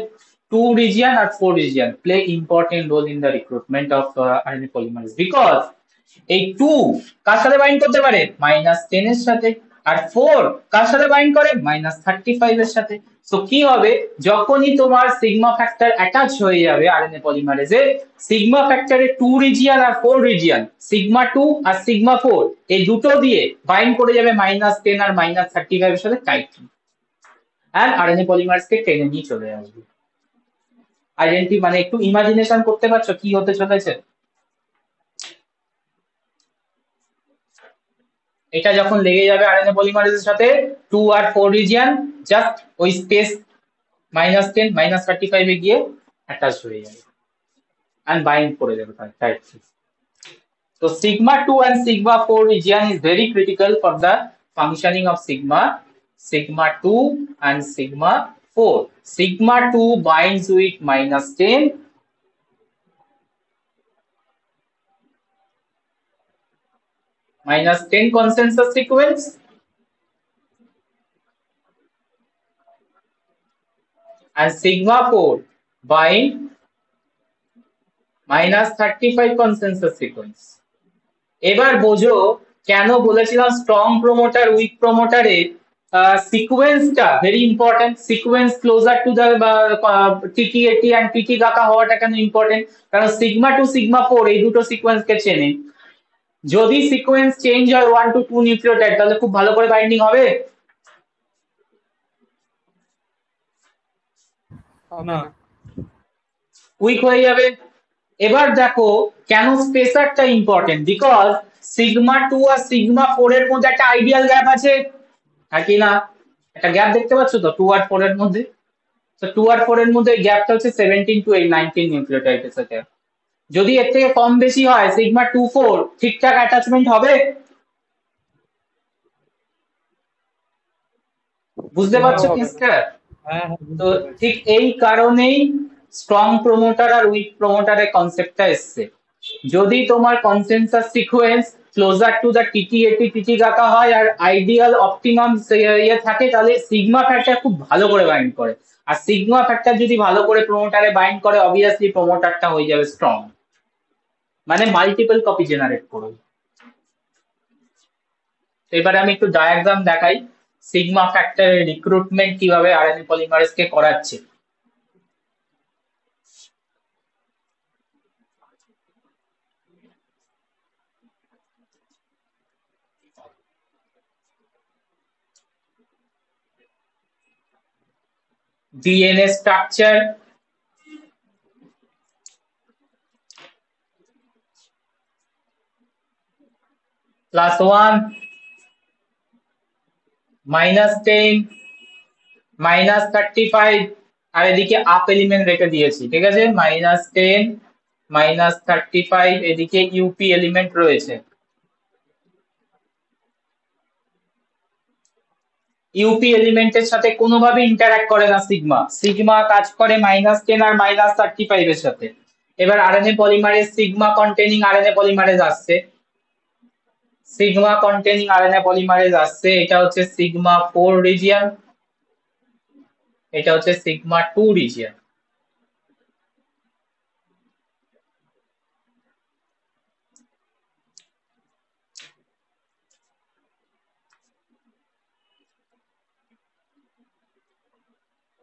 2 region R 4 region play important role in the recruitment of RNA polymerase because এই 2 কার সাথে বাইন্ড করতে পারে, -10 এর সাথে, আর 4 কার সাথে বাইন্ড করে, -35 এর সাথে। সো কি হবে, যখনই তোমার সিগমা ফ্যাক্টর অ্যাটাচ হয়ে যাবে আরএনএ পলিমারেজে, সিগমা ফ্যাক্টরের 2 রিজিয়ন আর 4 রিজিয়ন, সিগমা 2 আর সিগমা 4 এই দুটো দিয়ে বাইন্ড করে যাবে -10 আর -35 এর সাথে টাইটলি, আর আরএনএ পলিমারেজকে টেনে নিয়ে চলে আসবে। আইডেন্টি মানে একটু ইমাজিনেশন করতে পারছো কি হতে চলেছে? এটা যখন লেগে যাবে আরএনএ পলিমারেজের সাথে 2 আর 4 রিজিয়ন, জাস্ট ওই স্পেস -10 -35 এ গিয়ে অ্যাটাচ হয়ে যাবে and bind করে দেবে tightly. So sigma 2 and sigma 4 region is very critical for the functioning of sigma 2 and sigma 4. Sigma 2 binds with -10 -10 consensus sequence and sigma 4 bind -35 consensus sequence. এবার বোঝো কেন বলেছিলাম স্ট্রং প্রমোটার উইক প্রমোটারে সিকোয়েন্সটা very important, sequence closer to the TT eighty and TT কাকা হওয়াটা কেন important, কারণ সিগমা টু সিগমা 4 এই দুটো সিকোয়েন্সকে চেনে। যদি সিকোয়েন্স চেঞ্জ হয় 1 to 2 নিউক্লিওটাইড তাহলে খুব ভালো করে বাইন্ডিং হবে না। উইক হয়ে যাবে। এবার দেখো কেন স্পেসারটা ইম্পর্টেন্ট, বিকজ সিগমা 2 আর সিগমা 4 এর মধ্যে একটা আইডিয়াল গ্যাপ আছে, নাকি না? একটা গ্যাপ দেখতে পাচ্ছ তো 2 আর 4 এর মধ্যে। তো 2 আর 4 এর মধ্যে গ্যাপটা হচ্ছে 17 to 19 নিউক্লিওটাইডের সাথে। যদি এর থেকে কম বেশি হয় সিগমা 2 4 ঠিকঠাক অ্যাটাচমেন্ট হবে? বুঝতে পারছো কেসটা? হ্যাঁ তো ঠিক এই কারণেই স্ট্রং প্রমোটার আর উইক প্রমোটারের কনসেপ্টটা এসছে। যদি তোমার consensus sequence closer to the TT eighty TT কাকা হয় আর আইডিয়াল অপটিমাম ইয়ে থাকে তাহলে সিগমা ফ্যাক্টর খুব ভালো করে বাইন্ড করে, আর সিগমা ফ্যাক্টর যদি ভালো করে প্রমোটারে বাইন্ড করে অবভিয়াসলি প্রমোটারটা হয়ে যাবে স্ট্রং, মানে মাল্টিপল কপি জেনারেট করবে। এবারে আমি একটু ডায়াগ্রাম দেখাই সিগমা ফ্যাক্টরের রিক্রুটমেন্ট কিভাবে আরএনএ পলিমারেজ কে করাচ্ছে। DNA structure, +1 -10 -35 আর এদিকে আপ এলিমেন্ট রেখে দিয়েছি, ঠিক আছে? -10 -35 এদিকে ইউপি এলিমেন্ট রয়েছে। ইউপি এলিমেন্টের সাথে কোনোভাবে ইন্টারঅ্যাক্ট করে না সিগমা, সিগমা কাজ করে -10 আর -35 এর সাথে। এবার RNA polymerase sigma containing RNA polymerase আসছে, সিগমা কন্টেনিং আরএনএ পলিমারেজ আসছে, এটা হচ্ছে সিগমা 4 রিজিয়ন, এটা হচ্ছে সিগমা 2 রিজিয়ন।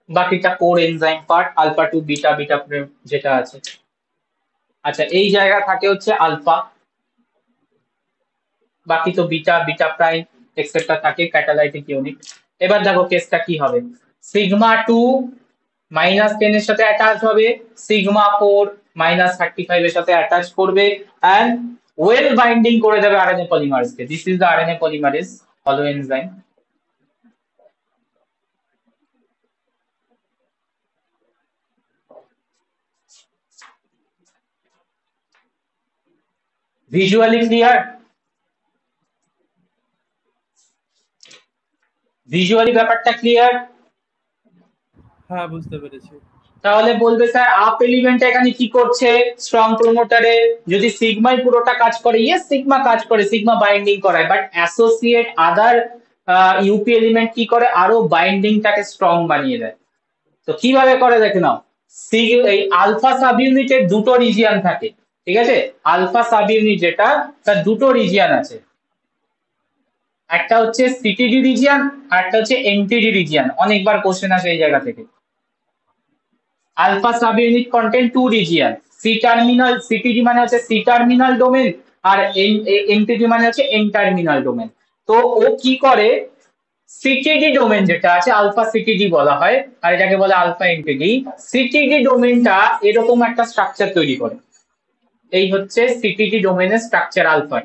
বাকিটা core enzyme part, alpha two beta, beta যেটা আছে। আচ্ছা এই জায়গা থাকে হচ্ছে আলফা, বাকি তো বিটা, বিটা প্রাইম এক্সেট্রা থাকে ক্যাটালাইটিক ইউনিট। এবার দেখো কেসটা কি হবে, সিগমা 2 -10 এর সাথে অ্যাটাচ হবে, সিগমা 4 -35 এর সাথে অ্যাটাচ করবে এন্ড ওয়েল বাইন্ডিং করে দেবে আরএনএ পলিমারেজকে। This is the RNA polymerase হলো এনজাইম। Visually clear? ভিজুয়ালি ব্যাপারটা ক্লিয়ার? হ্যাঁ বুঝতে পেরেছি। তাহলে বলবে স্যার আপ এলিমেন্টটা এখানে কি করছে স্ট্রং প্রমোটারে? যদি সিগমাই পুরোটা কাজ করে, ইয়েস সিগমা কাজ করে, সিগমা বাইন্ডিং করায়, but associate other UP element কি করে আরো বাইন্ডিংটাকে স্ট্রং বানিয়ে দেয়। তো কিভাবে করে দেখে নাও, এই আলফা সাব ইউনিটের দুটো রিজিয়ন থাকে, ঠিক আছে? আলফা সাব ইউনিট যেটা তার দুটো রিজিয়ন আছে, একটা হচ্ছে সিটিডি রিজিয়ন আর একটা হচ্ছে এনটিডি রিজিয়ন। অনেকবার কোশ্চেন আসে এই জায়গা থেকে। Alpha subunit contain two region, C terminal, CTD মানে হচ্ছে সি টার্মিনাল ডোমেন আর এনটিডি মানে হচ্ছে এন টার্মিনাল ডোমেন। তো ও কি করে, সিটিডি ডোমেন যেটা আছে আলফা সিটিডি বলা হয় আর এটাকে বলে আলফা এনটিডি, সিটিডি ডোমেনটা এরকম একটা স্ট্রাকচার তৈরি করে। এই হচ্ছে সিটিডি ডোমেনের স্ট্রাকচার আলফা,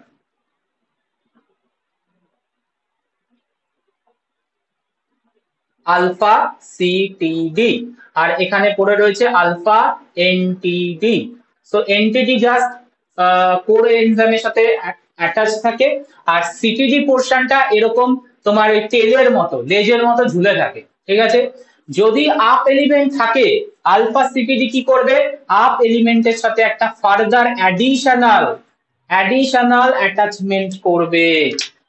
আলফা সিটিডি, আর এখানে পড়ে রয়েছে আলফা এনটিডি। সো এনটিডি জাস্ট কোর এনজাইমের সাথে অ্যাটাচ থাকে আর সিটিডি পোর্শনটা এরকম তোমার ওই টেলের মতো, লেজের মতো ঝুলে থাকে, ঠিক আছে? যদি আপ এলিমেন্ট থাকে আলফা সিটিডি কি করবে, আপ এলিমেন্টের সাথে একটা ফার্দার অ্যাডিশনাল অ্যাটাচমেন্ট করবে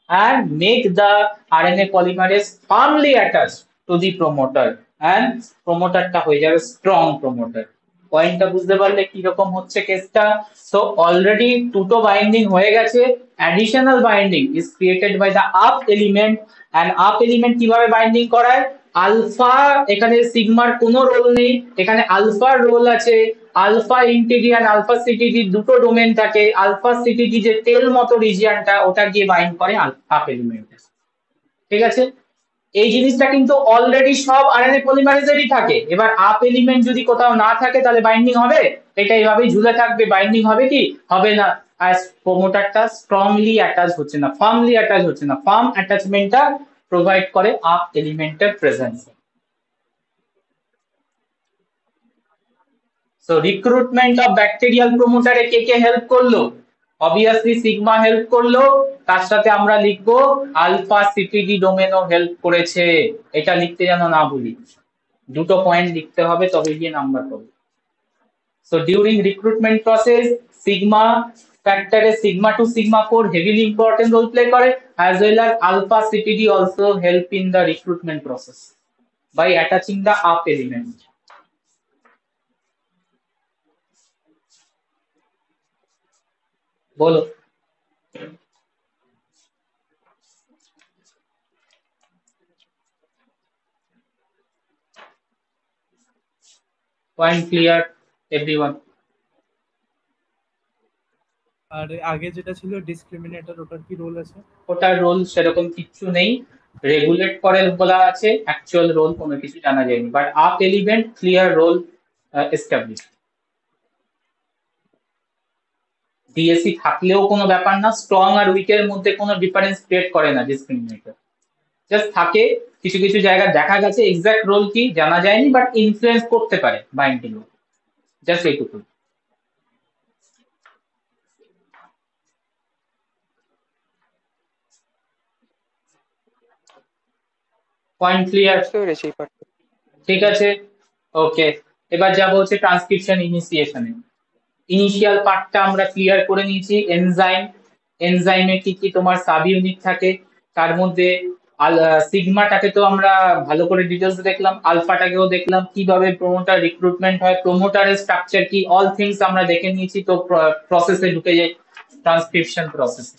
and make the RNA polymerase firmly attached to the promoter and promoter টা হয়ে যাবে স্ট্রং প্রমোটার। পয়েন্টটা বুঝতে পারলে কি রকম হচ্ছে কেসটা। সো অলরেডি দুটো বাইন্ডিং হয়ে গেছে, additional binding is created by the up element. And up element কিভাবে বাইন্ডিং করায়, আলফা, এখানে সিগমার কোনো রোল নেই, এখানে আলফার রোল আছে। আলফা ইন্টিডি আর আলফা সিটিডি দুটো ডোমেন থাকে, আলফা সিটিডি যে তেল মতো রিজিয়নটা ওটা গিয়ে বাইন্ড করে আপ এলিমেন্ট। ঠিক আছে, এই জিনিসটা কিন্তু অলরেডি সব আরএনএ পলিমারেজেরই থাকে। এবার আপ এলিমেন্ট যদি কোথাও না থাকে তাহলে বাইন্ডিং হবে, এটা এইভাবেই ঝুলে থাকবে, বাইন্ডিং হবে কি হবে না। আর প্রোমোটারটা স্ট্রংলি অ্যাটাচ হচ্ছে না, ফার্মলি অ্যাটাচ হচ্ছে না, ফার্ম অ্যাটাচমেন্টটা প্রোভাইড করে আপ এলিমেন্টের presence. So recruitment of bacterial প্রোমোটারে কে কে হেল্প করলো, অবভিয়াসলি সিগমা হেল্প করলো, তার সাথে আমরা লিখবো আলফা সিটিডি ডোমেনও হেল্প করেছে, এটা লিখতে যেন না ভুলি, দুটো পয়েন্ট লিখতে হবে তবে গিয়ে নাম্বার পাবো। So during recruitment process sigma ফ্যাক্টরে sigma two sigma 4 heavily important role play করে, as well as alpha CTD also help in the recruitment process by attaching the up element. বলো। Point clear everyone? আর আগে যেটা ছিল ডিসক্রিমিনেটর, ওটার কি role আছে? ওটার রোল সেরকম কিছু নেই, রেগুলেট করে বলা আছে, অ্যাকচুয়াল রোল কোনো কিছু জানা যায়নি, but up element clear role establish. DSC থাকলেও কোনো ব্যাপার না, স্ট্রং আর উইকের মধ্যে কোনো ডিফারেন্স ক্রিয়েট করে না ডিসক্রিমিনেটর, জাস্ট থাকে কিছু কিছু জায়গায় দেখা গেছে এক্সাক্ট রোল কি জানা যায়নি, বাট ইনফ্লুয়েন্স করতে পারে বাইন্ডিং, জাস্ট এইটুকু। Point clear? বুঝতে পেরেছি এই পার্টটা। ঠিক আছে, ওকে। এবার যাবো হচ্ছে ট্রান্সক্রিপশন ইনিশিয়েশনে। ইনিশিয়াল পার্টটা আমরা ক্লিয়ার করে নিয়েছি, এনজাইম, এনজাইমে কি কি তোমার সাব ইউনিট থাকে, তার মধ্যে সিগমাটাকে তো আমরা ভালো করে ডিটেলস দেখলাম, আলফাটাকেও দেখলাম, কিভাবে প্রোমোটার রিক্রুটমেন্ট হয়, প্রোমোটারের স্ট্রাকচার কি, অল থিংস আমরা দেখে নিয়েছি। তো প্রসেসে ঢুকে যাই, transcription process.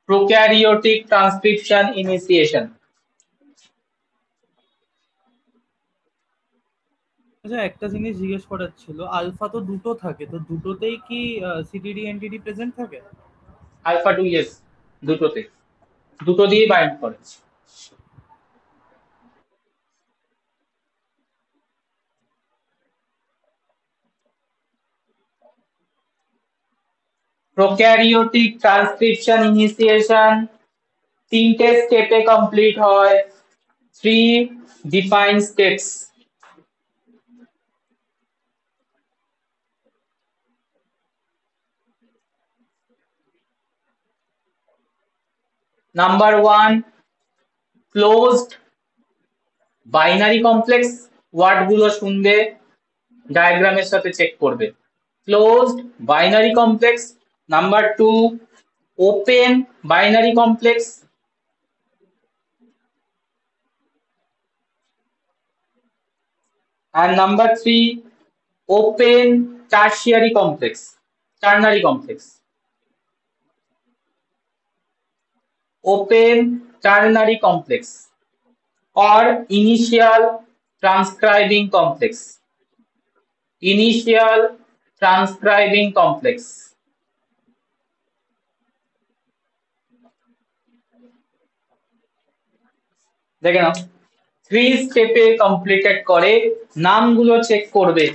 Prokaryotic transcription initiation. আচ্ছা, একটা জিনিস জিজ্ঞেস করার ছিল, আলফা তো দুটো থাকে, তো দুটোতেই কি সিটিডি এনটিডি প্রেজেন্ট থাকে? আলফা টু, ইয়েস, দুটোতে, দুটো দিয়ে বাইন্ড করে। প্রোক্যারিওটিক ট্রান্সক্রিপশন ইনিশিয়েশন তিনটে স্টেপে কমপ্লিট হয়, 3 defined steps. Number 1, closed binary complex, word গুলো শুনবে, ডায়াগ্রামের সাথে চেক করবে। Closed binary complex. Number 2, open binary complex. and number 3, open tertiary complex, ternary complex, open ternary complex or initial transcribing complex, initial transcribing complex। দেখে নাও, 3 স্টেপে completed করে, নামগুলো check করবে।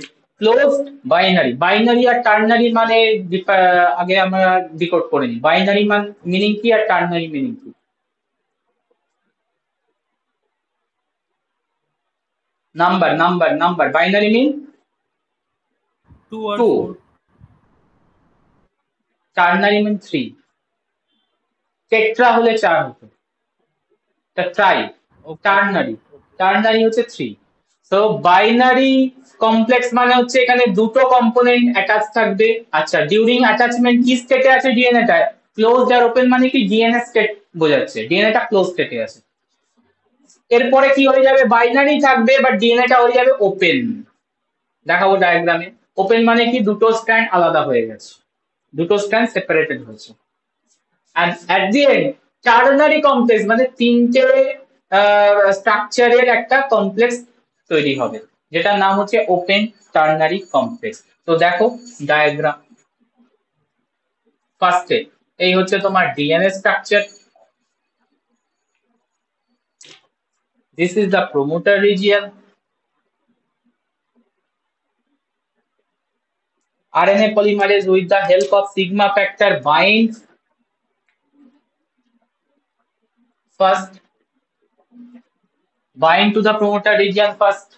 ক্লোজড বাইনারি, বাইনারি আর টার্নারি মানে আগে আমরা decode করে নিই, বাইনারি মান মিনিং কি আর টার্নারি মিনিং কি। নাম্বার, নাম্বার, নাম্বার, বাইনারি মিন 2 আর 2, 4। টার্নারি মিন 3, টেট্রা হলে 4 হতো, তা ট্রাই, টার্নারি। টার্নারি হচ্ছে 3। সো বাইনারি কমপ্লেক্স মানে হচ্ছে এখানে দুটো কম্পোনেন্ট অ্যাটাচ থাকবে। আচ্ছা, ডিউরিং অ্যাটাচমেন্ট কি স্টেটে আছে ডিএনএ টা? ক্লোজড আর ওপেন মানে কি ডিএনএ স্টেট বোঝাচ্ছে, ডিএনএ টা ক্লোজ স্টেটে আছে। এরপরে কি হয়ে যাবে, বাইনারি থাকবে বাট ডিএনএ টা হয়ে যাবে ওপেন। দেখাবো ডায়াগ্রামে। ওপেন মানে কি দুটো স্ট্র্যান্ড আলাদা হয়ে গেছে, দুটো স্ট্র্যান্ড সেপারেটেড হয়েছে। and at the end ternary complex মানে তিনটে স্ট্রাকচারের একটা কমপ্লেক্স তৈরি হবে, যেটার নাম হচ্ছে ওপেন টার্নারি কমপ্লেক্স। তো দেখো ডায়াগ্রাম। ফার্স্টে এই হচ্ছে তোমার DNA structure, this is the promoter region, RNA polymerase with the help of sigma factor binds first, bind to the promoter region first।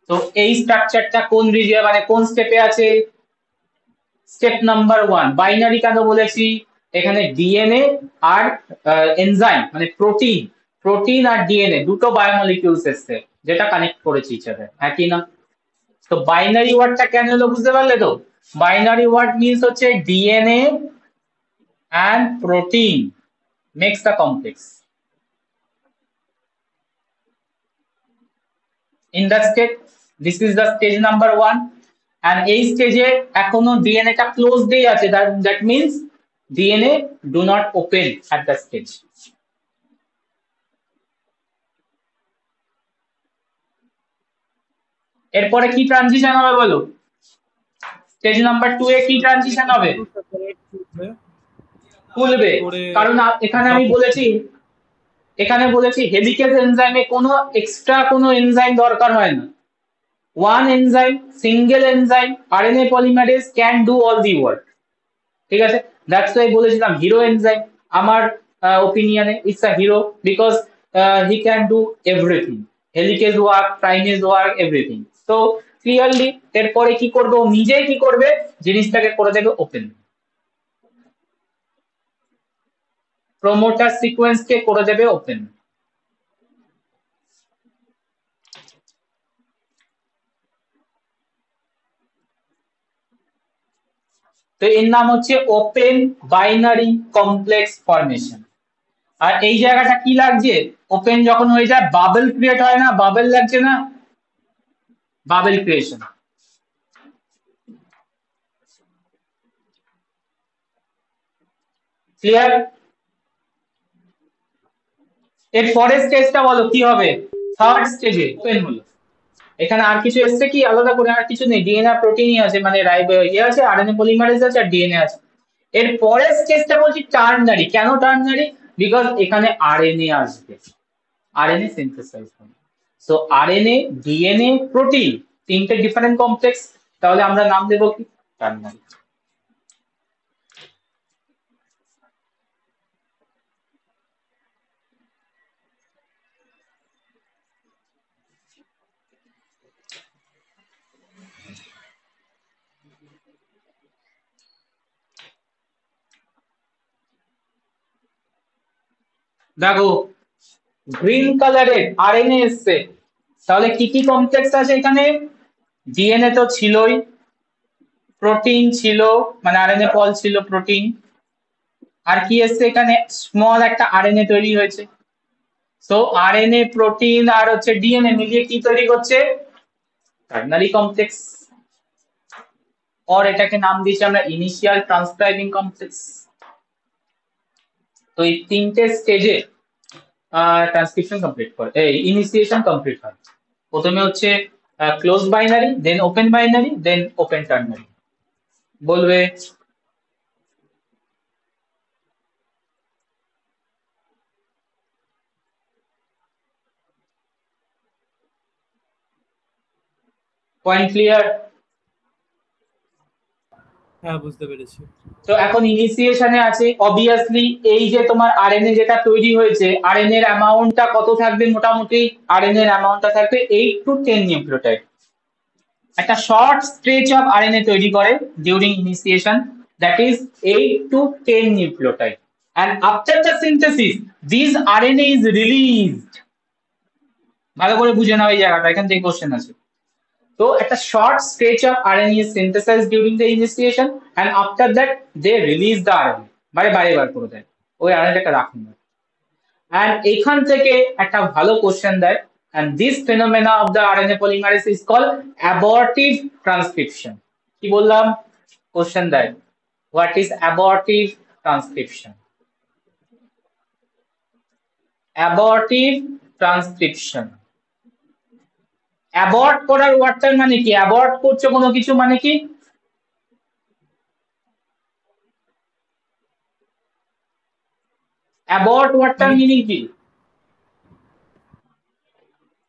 তো এই স্ট্রাকচারটা কোন রিজিয়ন মানে কোন স্টেপে আছে? Step number 1। বাইনারি কেন বলেছি? এখানে ডিএনএ আর এনজাইম মানে প্রোটিন, প্রোটিন আর ডিএনএ দুটো বায়োমলিকিউলস এসছে যেটা কানেক্ট করেছে ইচ আদার, হ্যাঁ কি না? তো বাইনারি ওয়ার্ডটা কেন হলো বুঝতে পারলে তো? বাইনারি ওয়ার্ড মিন্স হচ্ছে DNA and protein makes the complex. In the state, this is the stage number 1, and এই স্টেজে এখনো ডিএনএ টা ক্লোজ দিয়ে আছে, that means DNA do not open at the stage। এরপরে কি ট্রানজিশন হবে বলো? স্টেজ নাম্বার 2 এ কি ট্রানজিশন হবে? খুলবে, কারণ এখানে আমি বলেছি, এখানে বলেছি হেলিকেজ এনজাইমে কোনো এক্সট্রা কোনো এনজাইম দরকার হয় না। one enzyme, single enzyme, RNA polymerase can do all the work। ঠিক আছে, that's why বলেছিলাম হিরো এনজাইম আমার ওপিনিয়নে it's a hero because he can do everything, helicase work, primase work, everything. তো ক্লিয়ারলি এরপরে কি করবে, ও নিজেই কি করবে, জিনিসটাকে করে দেবে ওপেন, প্রোমোটার সিকোয়েন্স কে করে দেবে ওপেন। তো এর নাম হচ্ছে ওপেন বাইনারি কমপ্লেক্স ফরমেশন। আর এই জায়গাটা কি লাগছে, ওপেন যখন হয়ে যায় বাবল ক্রিয়েট হয় না, বাবল লাগছে না, বাবল ক্রিয়েশন। ক্লিয়ার? এর পরের স্টেজটা বলো কি হবে? থার্ড স্টেজে ওপেন হলো। এখানে আর কিছু এসছে কি আলাদা করে? আর কিছু নেই, ডিএনএ আর প্রোটিনই আছে, মানে ইয়ে আছে, আরএনএ পলিমারেজ আছে আর ডিএনএ আছে। এর পরের স্টেজটা বলছি টার্নারি। কেন টার্নারি? বিকজ এখানে আরএনএ আসবে, আরএনএ সিনথেসাইজ হবে। সো আরএনএ, ডিএনএ, প্রোটিন তিনটে ডিফারেন্ট কমপ্লেক্স, তাহলে আমরা নাম দেবো কি? টার্নারি। দেখো গ্রিন কালারের আরএনএ এসছে, তাহলে কি কি কমপ্লেক্স আছে এখানে? ডিএনএ তো ছিলই, প্রোটিন ছিল মানে আরএনএ পল ছিল, প্রোটিন, আর কি এসছে এখানে? স্মল একটা আরএনএ তৈরি হয়েছে। সো আরএনএ, প্রোটিন আর হচ্ছে ডিএনএ মিলিয়ে কি তৈরি করছে? Ternary complex. और এটাকে নাম দিয়েছি আমরা ইনিশিয়াল ট্রান্সক্রাইবিং কমপ্লেক্স। তো এই তিনটে স্টেজে ট্রান্সক্রিপশন কমপ্লিট করে, এই ইনিশিয়েশন কমপ্লিট হয়। প্রথমে হচ্ছে close binary, then open binary, then open ternary. বলবে পয়েন্ট ক্লিয়ার? হ্যাঁ বুঝতে পেরেছি। তো এখন ইনিশিয়েশনে আছে অবভিয়াসলি এই যে তোমার আরএনএ যেটা তৈরি হয়েছে, আরএনএ এর অ্যামাউন্টটা কত থাকবে? মোটামুটি আরএনএ এর অ্যামাউন্টটা থাকবে 8 to 10 নিউক্লিওটাইড। একটা শর্ট স্ট্রেচ অফ আরএনএ তৈরি করে during initiation, that is 8 to 10 nucleotide, and after the synthesis this RNA is released ভালো করে বুঝে নাও এই জায়গাটা, এখান থেকে কোশ্চেন আছে। তো একটা short stretch of RNA is synthesized during the initiation and after that they release the RNA, মানে বাইরে বার করে দেয়, ওই RNA-টাকে রাখুন না। and এখান থেকে একটা ভালো কোশ্চেন দেয়, and this phenomena of the RNA polymerase is called abortive transcription। কি বললাম? কোশ্চেন দেয়, what is abortive transcription? abortive transcription, abort করার ওয়ার্ডটার মানে কি? অ্যাবর্ট করছে কোনো কিছু মানে কি? অ্যাবর্ট ওয়ার্ডটার মানে মিনিং কি?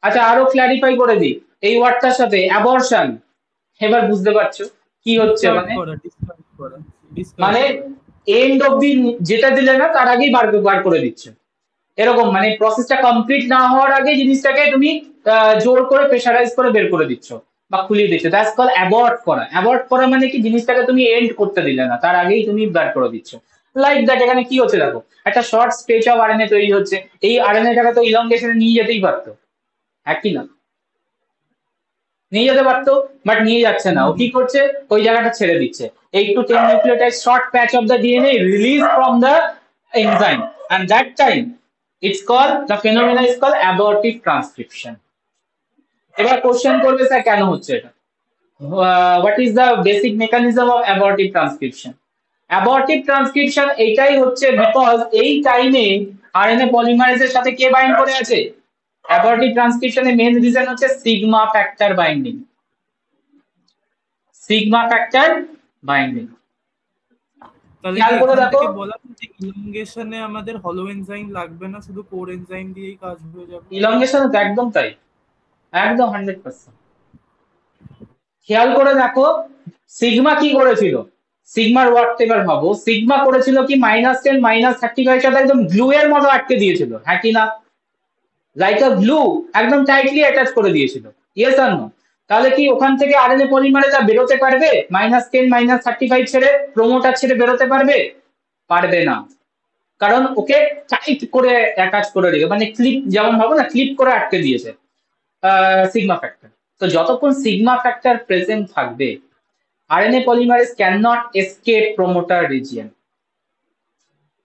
আচ্ছা আরো ক্ল্যারিফাই করে দিই, এই ওয়ার্ডটার সাথে অ্যাবর্শন, এবার বুঝতে পারছো কি হচ্ছে? ডিসকার্ড মানে করা, ডিসকার্ড করা, ডিসকার্ড মানে করা। এন্ড অব্দি যেটা দিলে না তার আগেই বার করে দিচ্ছে, এরকম মানে প্রসেসটা কমপ্লিট না হওয়ার আগে জিনিসটাকে তুমি জোর করে প্রেসারাইজ করে বের করে দিচ্ছ বা খুলিয়ে দিচ্ছ, দ্যাটস কল অ্যাবর্ট করা। অ্যাবর্ট করা মানে কি? জিনিসটাকে তুমি এন্ড করতে দিলে না, তার আগেই তুমি বার করে দিচ্ছ। লাইক দ্যাট, এখানে কি হচ্ছে দেখো, একটা শর্ট স্ট্রেচ অফ আরএনএ তৈরি হচ্ছে, এই আরএনএটাকে তো ইলংগেশনে নিয়ে যেতেই পারতো, হ্যাঁ কি না? নিয়ে যেতে পারতো, বাট নিয়ে যাচ্ছে না। ও কি করছে? ওই জায়গাটা ছেড়ে দিচ্ছে। 8 to 10 nucleotide short patch of the DNA released from the enzyme, and that time it's called, the phenomena is called abortive transcription। এবার কোশ্চেন করবে স্যার কেন হচ্ছে এটা? What is the basic mechanism of abortive transcription? Abortive transcription এইটাই হচ্ছে because এই টাইমে RNA পলিমারেজের সাথে কে বাইন্ড করে আছে? অ্যাবর্টিভ ট্রান্সক্রিপশনের মেইন রিজন হচ্ছে sigma factor binding, sigma factor binding. তাহলে খেয়াল কি করে এখান দেখো, থেকে বলা যে ইলংগেশনে আমাদের হলো এনজাইম লাগবে না, শুধু কোর এনজাইম দিয়েই কাজ হয়ে যাবে? ইলংগেশন তো একদম তাই, একদম 100%। খেয়াল করে দেখো, সিগমা কি করেছিল? সিগমার ওয়ার্কটা এবার ভাবো, সিগমা করেছিল কি -10 -35 সাথে একদম গ্লু এর মতো আটকে দিয়েছিল, হ্যাঁ কি না? লাইক আ গ্লু, একদম টাইটলি অ্যাটাচ করে দিয়েছিল, ইয়েস আর নো? তাহলে কি ওখান থেকে আরএনএ পলিমারেজ বেরোতে পারবে? -10 -35 ছেড়ে, প্রোমোটার ছেড়ে বেরোতে পারবে? পারবে না, কারণ ওকে টাইট করে অ্যাটাচ করে রেখে, মানে ক্লিপ, যেমন ভাবো না ক্লিপ করে আটকে দিয়েছে সিগমা ফ্যাক্টর। তো যতক্ষণ সিগমা ফ্যাক্টর প্রেজেন্ট থাকবে, RNA polymerase cannot escape promoter region.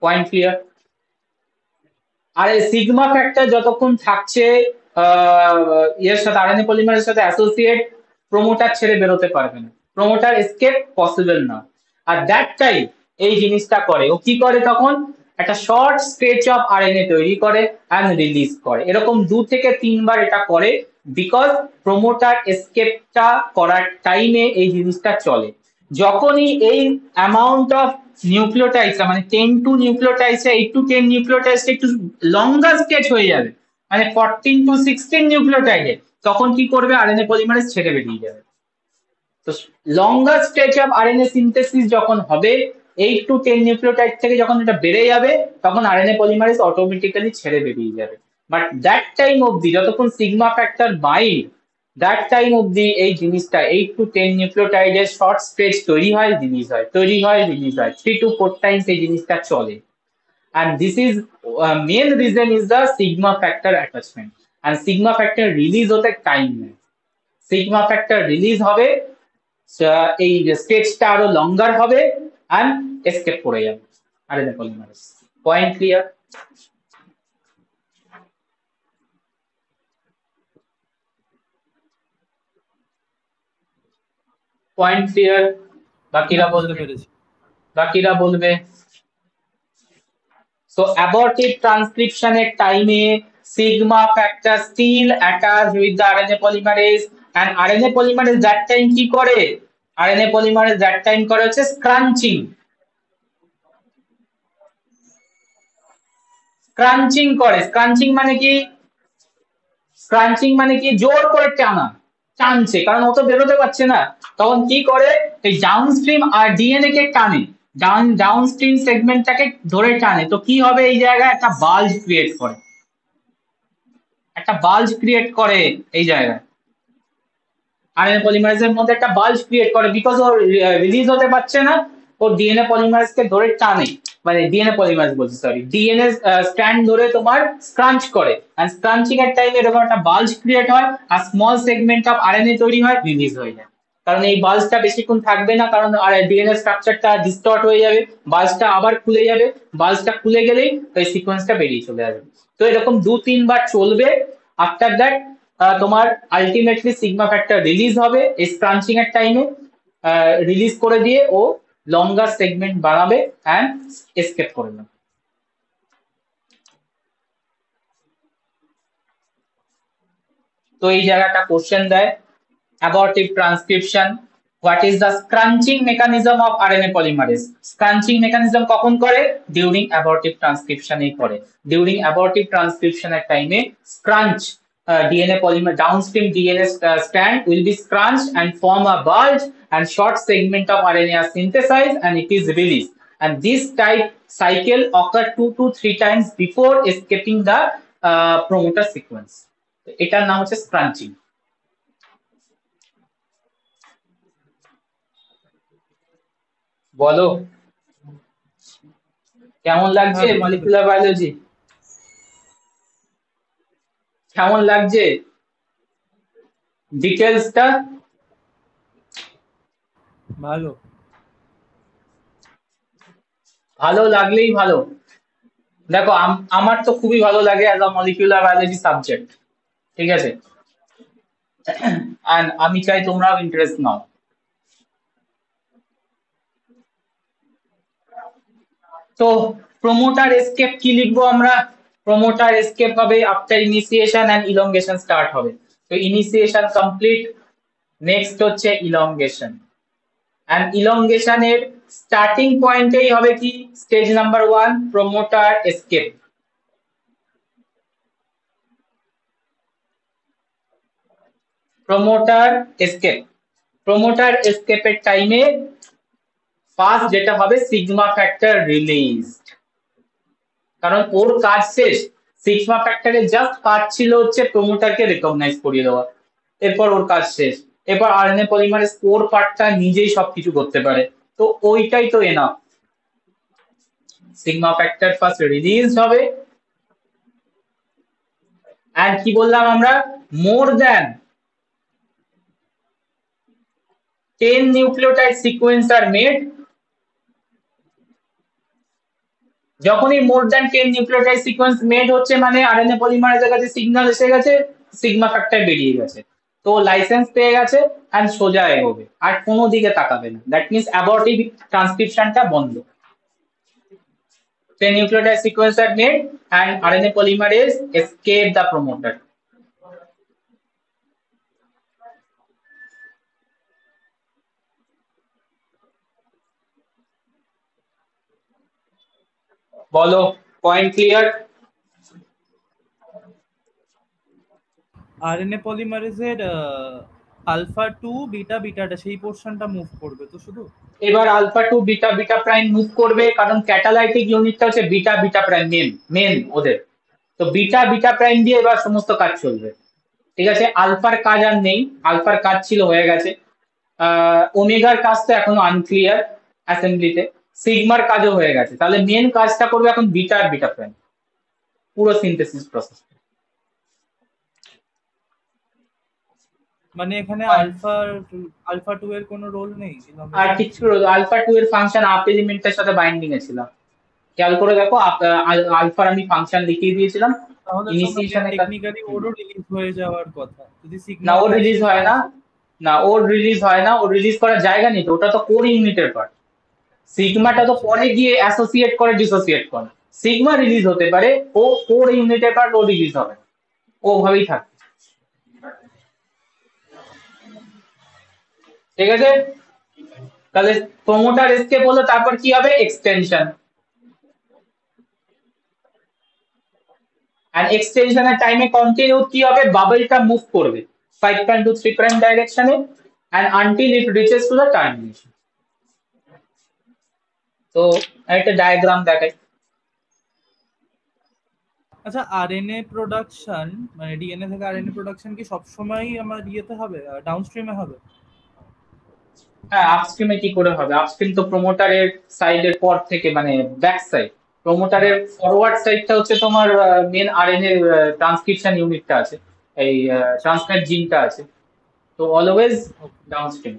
Point clear? আর এই সিগমা ফ্যাক্টর যতক্ষণ থাকছে এর সাথে, আরএনএ পলিমারের সাথে অ্যাসোসিয়েট, প্রোমোটার ছেড়ে বেরোতে পারবে না, প্রোমোটার এসকেপ পসিবল না। আর দ্যাট টাইম এই জিনিসটা করে, ও কি করে তখন? একটা শর্ট স্ট্রেচ অফ আরএনএ তৈরি করে এন্ড রিলিজ করে, এরকম 2 থেকে 3 বার এটা করে, বিকজ প্রোমোটার এসকেপটা করার টাইমে এই জিনিসটা চলে। যখনই এই অ্যামাউন্ট অফ নিউক্লিওটাইডস, মানে 10 টু নিউক্লিওটাইডস, 8 টু 10 নিউক্লিওটাইডস একটু লঙ্গার স্ট্রেচ হয়ে যাবে, মানে 14 টু 16 নিউক্লিওটাইডে, তখন কি করবে? আরএনএ পলিমারেজ ছেড়ে বেরিয়ে যাবে। তো লঙ্গার স্ট্রেচ অফ আরএনএ সিনথেসিস যখন হবে, 8 টু 10 নিউক্লিওটাইড থেকে যখন এটা বেড়ে যাবে, তখন আরএনএ পলিমারেজ অটোমেটিক্যালি ছেড়ে বেরিয়ে যাবে। বাট দ্যাট টাইম অবধি যতক্ষণ sigma factor bind, that time অবধি এই জিনিসটা 8 টু 10 নিউক্লিওটাইডের শর্ট স্ট্রেচ তৈরি হয়, রিলিজ হয়, তৈরি হয়, রিলিজ হয়, 3 to 4 টাইমস এই জিনিসটা চলে। And this is main reason is the sigma factor attachment, and sigma factor release হতে টাইম নেয়। সিগমা ফ্যাক্টর রিলিজ হবে, এই স্টেজটা আরো লঙ্গার হবে, এন্ড এসকেপ করে যাবে RNA polymerase. Point clear? Point clear? বাকিরা বুঝতে বলবে, পেরেছি। বাকিরা বলবে। So abortive transcription এর টাইমে sigma factor still attached with the RNA polymerase, and RNA polymerase that time কি করে? RNA polymerase that time করে হচ্ছে scrunching, স্ক্রাঞ্চিং করে। স্ক্রাঞ্চিং মানে কি? স্ক্রাঞ্চিং মানে কি? জোর করে টানা, টানছে, কারণ ও তো বেরোতে পারছে না, তখন কি করে? এই ডাউনস্ট্রিম আর ডিএনএ কে টানে, ডাউনস্ট্রিম সেগমেন্টটাকে ধরে টানে। তো কি হবে? এই জায়গায় একটা বাল্জ ক্রিয়েট করে, একটা বাল্জ ক্রিয়েট করে এই জায়গায়, আরএনএ পলিমারেজের মধ্যে একটা বাল্জ ক্রিয়েট করে, বিকজ ও রিলিজ হতে পারছে না, ও ডিএনএ পলিমারেজকে ধরে টানে। মানে ডিএনএ পলিমারেজ বলছি, সরি, ডিএনএ স্ট্র্যান্ড ধরে তোমার স্ক্রাঞ্চ করে, এন্ড স্ক্রাঞ্চিং এর টাইমে এরকম একটা বাল্জ ক্রিয়েট হয়, আর স্মল সেগমেন্ট অফ আরএনএ তৈরি হয়, রিলিজ হয়ে যায়। কারণ এই বাল্জটা বেশিক্ষণ থাকবে না, কারণ ডিএনএ স্ট্রাকচারটা ডিস্টর্ট হয়ে যাবে, বাল্জটা আবার খুলে যাবে, বাল্জটা খুলে গেলেই ওই সিকোয়েন্সটা বেরিয়ে চলে আসবে। তো এরকম 2-3 বার চলবে। আফটার দ্যাট তোমার আলটিমেটলি সিগমা ফ্যাক্টর রিলিজ হবে এই স্ক্রাঞ্চিং এর টাইমে, রিলিজ করে দিয়ে ও লঙ্গার সেগমেন্ট বাড়াবে অ্যান্ড এসকেপ করে নেবে। তো এই জায়গাটা কোশ্চেন দেয়, abortive transcription, what is the scrunching mechanism of RNA polymerase? Scrunching mechanism কখন করে? ডিউরিং অ্যাবর্টিভ ট্রান্সক্রিপশনেই করে। ডিউরিং অ্যাবর্টিভ ট্রান্সক্রিপশনের টাইমে স্ক্রাঞ্চ DNA polymer downstream DNA strand will be scrunched and form a bulge, and short segment of RNA are synthesized and it is released. And this type cycle occur 2 to 3 times before escaping the promoter sequence. এটার নাম হচ্ছে স্ক্রাঞ্চিং। বলো কেমন লাগছে molecular biology? কেমন লাগছে ডিটেলসটা? ভালো। ভালো লাগলেই ভালো। দেখো আমার তো খুবই ভালো লাগে as a molecular biology subject, ঠিক আছে, and আমি চাই তোমরাও ইন্টারেস্ট নাও। তো প্রোমোটার এসকেপ কি লিখবো আমরা? প্রোমোটার এসকেপ হবে after initiation and elongation start হবে। তো ইনিশিয়েশন কমপ্লিট, নেক্সট হচ্ছে ইলংগেশন, এন্ড ইলংগেশন এর স্টার্টিং পয়েন্টেই হবে কি? Stage number 1, promoter escape. Promoter escape, promoter এসকেপের টাইমে ফার্স্ট যেটা হবে সিগমা ফ্যাক্টর রিলিজ, কারণ ওর কাজ শেষ। সিগমা ফ্যাক্টরের জাস্ট কাজ ছিল হচ্ছে প্রোমোটারকে রিকগনাইজ করিয়ে দেওয়া, এরপর ওর কাজ শেষ। এরপর আরএনএ পলিমারেজ কোর পার্টটা নিজেই সবকিছু করতে পারে, তো ওইটাই তো enough. Sigma factor first release হবে, এন্ড কি বললাম আমরা? More than 10 nucleotide sequence are made. যখনই more than 10 nucleotide sequence made হচ্ছে মানে আরএনএ পলিমারেজের কাছে সিগন্যাল এসে গেছে, সিগমা ফ্যাক্টর বেরিয়ে গেছে, তো লাইসেন্স পেয়ে গেছে এন্ড সোজা এগোবে, আর কোনো দিকে তাকাবে না। দ্যাট মিন্স অ্যাবর্টিভ ট্রান্সক্রিপশনটা বন্ধ। 10 nucleotide sequence are made and RNA polymerase escape the promoter. বলো পয়েন্ট ক্লিয়ার? আরএনএ পলিমারেজের আলফা 2 বিটা বিটাটা সেই পোরশনটা মুভ করবে তো শুধু? এবার alpha 2 beta beta prime move করবে, কারণ ক্যাটালাইটিক ইউনিটটা হচ্ছে বিটা বিটা প্রাইম, মেন ওদের। তো বিটা বিটা প্রাইম দিয়ে এবার সমস্ত কাজ চলবে, ঠিক আছে। আলফার কাজ আর নেই, আলফার কাজ ছিল হয়ে গেছে। ওমেগার কাজ তো এখনো আনক্লিয়ার অ্যাসেম্বলিতে, সিগমার কাজও হয়ে গেছে, তাহলে মেন কাজটা করবে এখন বিটা আর বিটা প্রাইম, পুরো সিনথেসিস প্রসেস। মানে এখানে আলফা 2 এর কোনো রোল নেই? আর কিছু আলফা 2 এর ফাংশন আপ এলিমেন্টের সাথে বাইন্ডিং এ ছিল, খেয়াল করে দেখো আলফার আমি ফাংশন লিখিয়ে দিয়েছিলাম ইনিশিয়েশনে। টেকনিক্যালি ওরও রিলিজ হয়ে যাওয়ার কথা যদি না, সিগন্যাল ওর রিলিজ হয় না, না ওর রিলিজ হয় না, ওর রিলিজ করার জায়গা নেই তো, ওটা তো কোর ইউনিটের পার্ট। সিগমাটা তো পরে গিয়ে অ্যাসোসিয়েট করে ডিসোসিয়েট করে, সিগমা রিলিজ হতে পারে, ও কোর ইউনিটের পার্ট, ও রিলিজ হবে, ওভাবেই থাকে, ঠিক আছে। তাহলে প্রোমোটার এসকেপ হলো, তারপর কি হবে? এক্সটেনশন। আর এক্সটেনশনের টাইমে কন্টিনিউ কি হবে? বাবলটা মুভ করবে 5' to 3' ডাইরেকশনে, and until it reaches to the termination. তো একটা ডায়াগ্রাম দেখাই। আচ্ছা, আরএনএ প্রোডাকশন মানে ডিএনএ থেকে আরএনএ প্রোডাকশন কি সব সময় আমার ইয়েতে হবে, ডাউনস্ট্রিমে হবে? হ্যাঁ, আপস্ট্রিমে কি করে হবে? আপস্ট্রিম তো প্রোমোটারের সাইডের পর থেকে, মানে ব্যাক সাইড। প্রোমোটারের হ্যাঁ, ফরওয়ার্ড সাইডটা হচ্ছে তোমার মেন আরএনএ ট্রান্সক্রিপশন ইউনিটটা আছে, এই আচ্ছা, ট্রান্সক্রাইব জিনটা আছে, তো অলওয়েজ ওকে। ডাউনস্ট্রিম।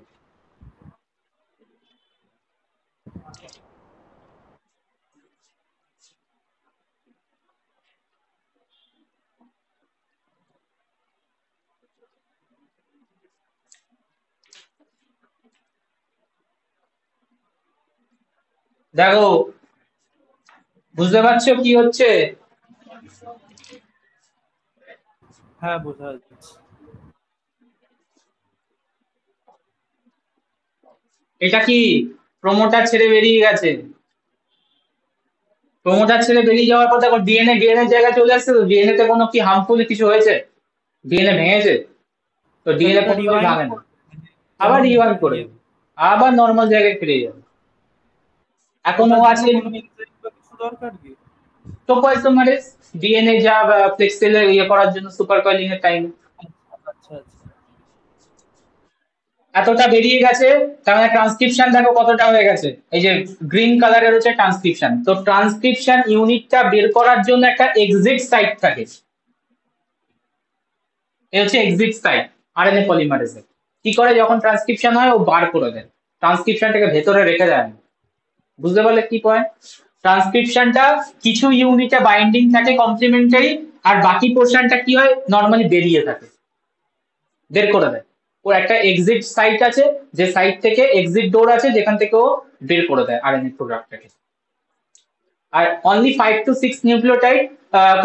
দেখো, বুঝতে পারছো কি হচ্ছে? হ্যাঁ, বোঝা যাচ্ছে। এটা কি প্রোমোটার ছেড়ে বেরিয়ে গেছে? প্রোমোটার ছেড়ে বেরিয়ে যাওয়ার পর দেখো ডিএনএ জায়গায় চলে আসছে, তো ডিএনএ তে কোনো কি হার্মফুল কিছু হয়েছে? ডিএনএ ভেঙেছে? তো তাহলে ডিএনএ ওটা কোনোভাবে রিওয়াইন্ড ভাঙে না, করবে, মানে আবার যেমন রিওয়ার্ক করে ইয়ে, দেবে, আবার নর্মাল জায়গায় ফিরে যাবে। এখনো ওটার জন্য আছে কোনো এনজাইম বা কিছু দরকার কি? টোপোইসোমারেজ, ডিএনএ যা ফ্লেক্সিবল ইয়ে করার জন্য সুপার কয়েলিং এর টাইম আচ্ছা, আচ্ছা, আচ্ছা। এতটা বেরিয়ে গেছে। তার মানে ট্রান্সক্রিপশন দেখো কতটা হয়ে গেছে, এই যে গ্রিন কালারের হচ্ছে ট্রান্সক্রিপশন। তো ট্রান্সক্রিপশন ইউনিটটা বের করার জন্য একটা এক্সিট সাইট থাকে, এ হচ্ছে এক্সিট সাইট আরএনএ পলিমারেজে। কি করে যখন ট্রান্সক্রিপশন হয় ও বার করে দেয়, ট্রান্সক্রিপশনটাকে ভেতরে রেখে দেয় না। বুঝতে পারলে কি পয়েন্ট? ট্রান্সক্রিপশনটা কিছু ইউনিটে বাইন্ডিং থাকে কমপ্লিমেন্টারি, আর বাকি পোর্শনটা কি হয় নর্মালি বেরিয়ে থাকে, বের করে দেয়। ওর একটা এক্সিট সাইট আছে, যে সাইট থেকে এক্সিট ডোর আছে, যেখান থেকে ও বের করে দেয় আরএনএ প্রোডাক্টটাকে। আর only 5 to 6 nucleotide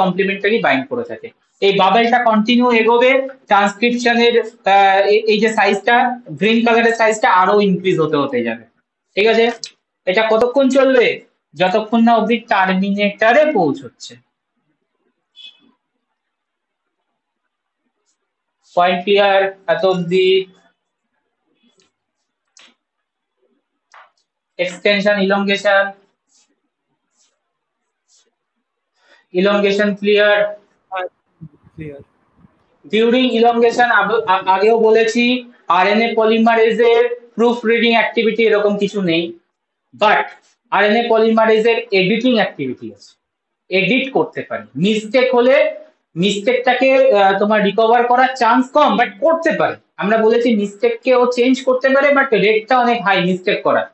complementary bind করে থাকে। এই বাবেলটা কন্টিনিউ এগোবে, ট্রান্সক্রিপশনের এই যে সাইজটা, গ্রিন কালারের সাইজটা আরো ইনক্রিজ হতে হতে যাবে। ঠিক আছে, এটা কতক্ষণ চলবে? যতক্ষণ না অব্দি টার্মিনেটারে পৌঁছচ্ছে। পয়েন্ট ক্লিয়ার এত অব্দি? Extension, elongation clear? হ্যাঁ, ক্লিয়ার। ডিউরিং ইলongation আগেও বলেছি, আরএনএ পলিমারেজের প্রুফ রিডিং অ্যাক্টিভিটি এরকম কিছু নেই, বাট আরএনএ পলিমারেজের এডিটিং অ্যাক্টিভিটি আছে। এডিট করতে পারে, মিস্টেক হলে মিস্টেকটাকে তোমার রিকভার করার চান্স কম, বাট করতে পারে। আমরা বলেছি মিস্টেককে ও চেঞ্জ করতে পারে, বাট রেটটা অনেক হাই মিস্টেক করার।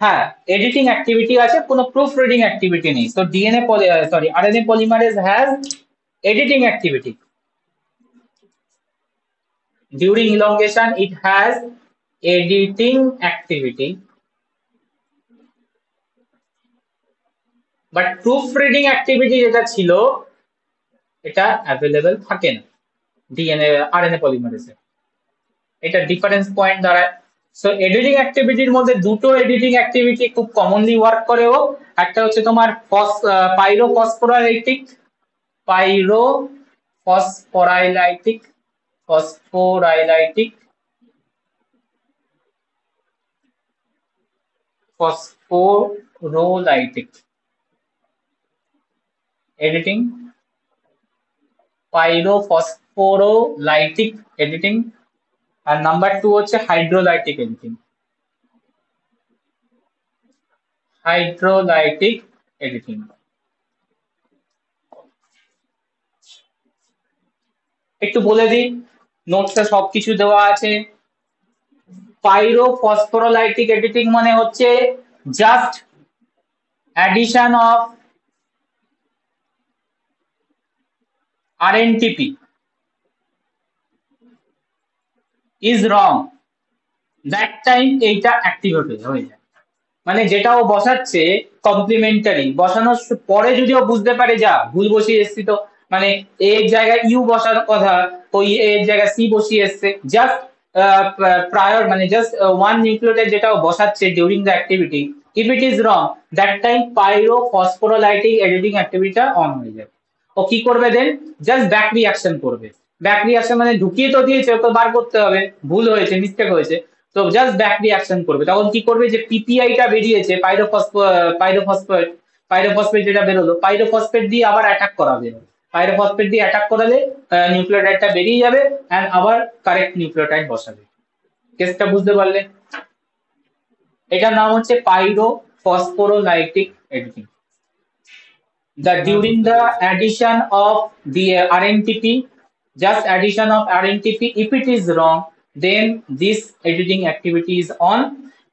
হ্যাঁ, এডিটিং অ্যাক্টিভিটি আছে, কোনো প্রুফ রিডিং অ্যাক্টিভিটি নেই। তো RNA polymerase has editing activity. During elongation, it has editing activity, but proofreading activity যেটা ছিল এটা অ্যাভেলেবেল থাকে না ডিএনএ আরএনএ পলিমারেজে। এটা ডিফারেন্স পয়েন্ট দাঁড়ায়। সো এডিটিং অ্যাক্টিভিটির মধ্যে দুটো এডিটিং অ্যাক্টিভিটি খুব কমনলি ওয়ার্ক করে ও। একটা হচ্ছে তোমার pyrophosphorolytic, pyrophosphorolytic phosphorolytic phosphorolytic editing, pyrophosphorolytic editing, আর নাম্বার টু হচ্ছে হাইড্রোলাইটিক এডিটিং। হাইড্রোলাইটিক এডিটিং একটু বলে দিই, নোটসে সবকিছু দেওয়া আছে। পাইরোফসফোরোলাইটিক এডিটিং মানে হচ্ছে just addition of rNTP is wrong, that time এইটা অ্যাক্টিভেট হয়ে যায়। মানে যেটা ও বসাচ্ছে কমপ্লিমেন্টারি, বসানোর পরে যদি ও বুঝতে পারে যা ভুল বসিয়ে এসছি, তো মানে এ এর জায়গায় ইউ বসার কথা, ওই এর জায়গায় সি বসিয়ে এসছে, জাস্ট প্রায়র মানে জাস্ট ওয়ান নিউক্লিওটাইড যেটা ও বসাচ্ছে during the activity, if it is wrong, that time pyrophosphorolytic editing অ্যাক্টিভিটিটা অন হয়ে যাবে। ও কি করবে দেন? জাস্ট ব্যাক রিয়াকশন করবে। ব্যাক রিয়াকশন মানে ঢুকিয়ে তো দিয়েছে, ওকে বার করতে হবে, ভুল হয়েছে, মিস্টেক হয়েছে, তো জাস্ট ব্যাক রিয়াকশন করবে। তখন কি করবে, যে পিপিআইটা বেরিয়েছে, পাইরোফসফেট, পাইরোফসফেট যেটা বেরোলো, পাইরোফসফেট দিয়ে আবার অ্যাটাক করাবে। পাইরোফসফেট দিয়ে অ্যাটাক করালে নিউক্লিওটাইডটা বেরিয়ে যাবে, এন্ড আবার কারেক্ট নিউক্লিওটাইড বসাবে। কেসটা বুঝতে পারলে? এটার নাম হচ্ছে পাইরোফসফোরোলাইটিক এডিটিং। হ্যাঁ, During বুঝতে the পেরেছি। addition of the RNTP, just addition of RNTP, if it is wrong, then this editing activity is on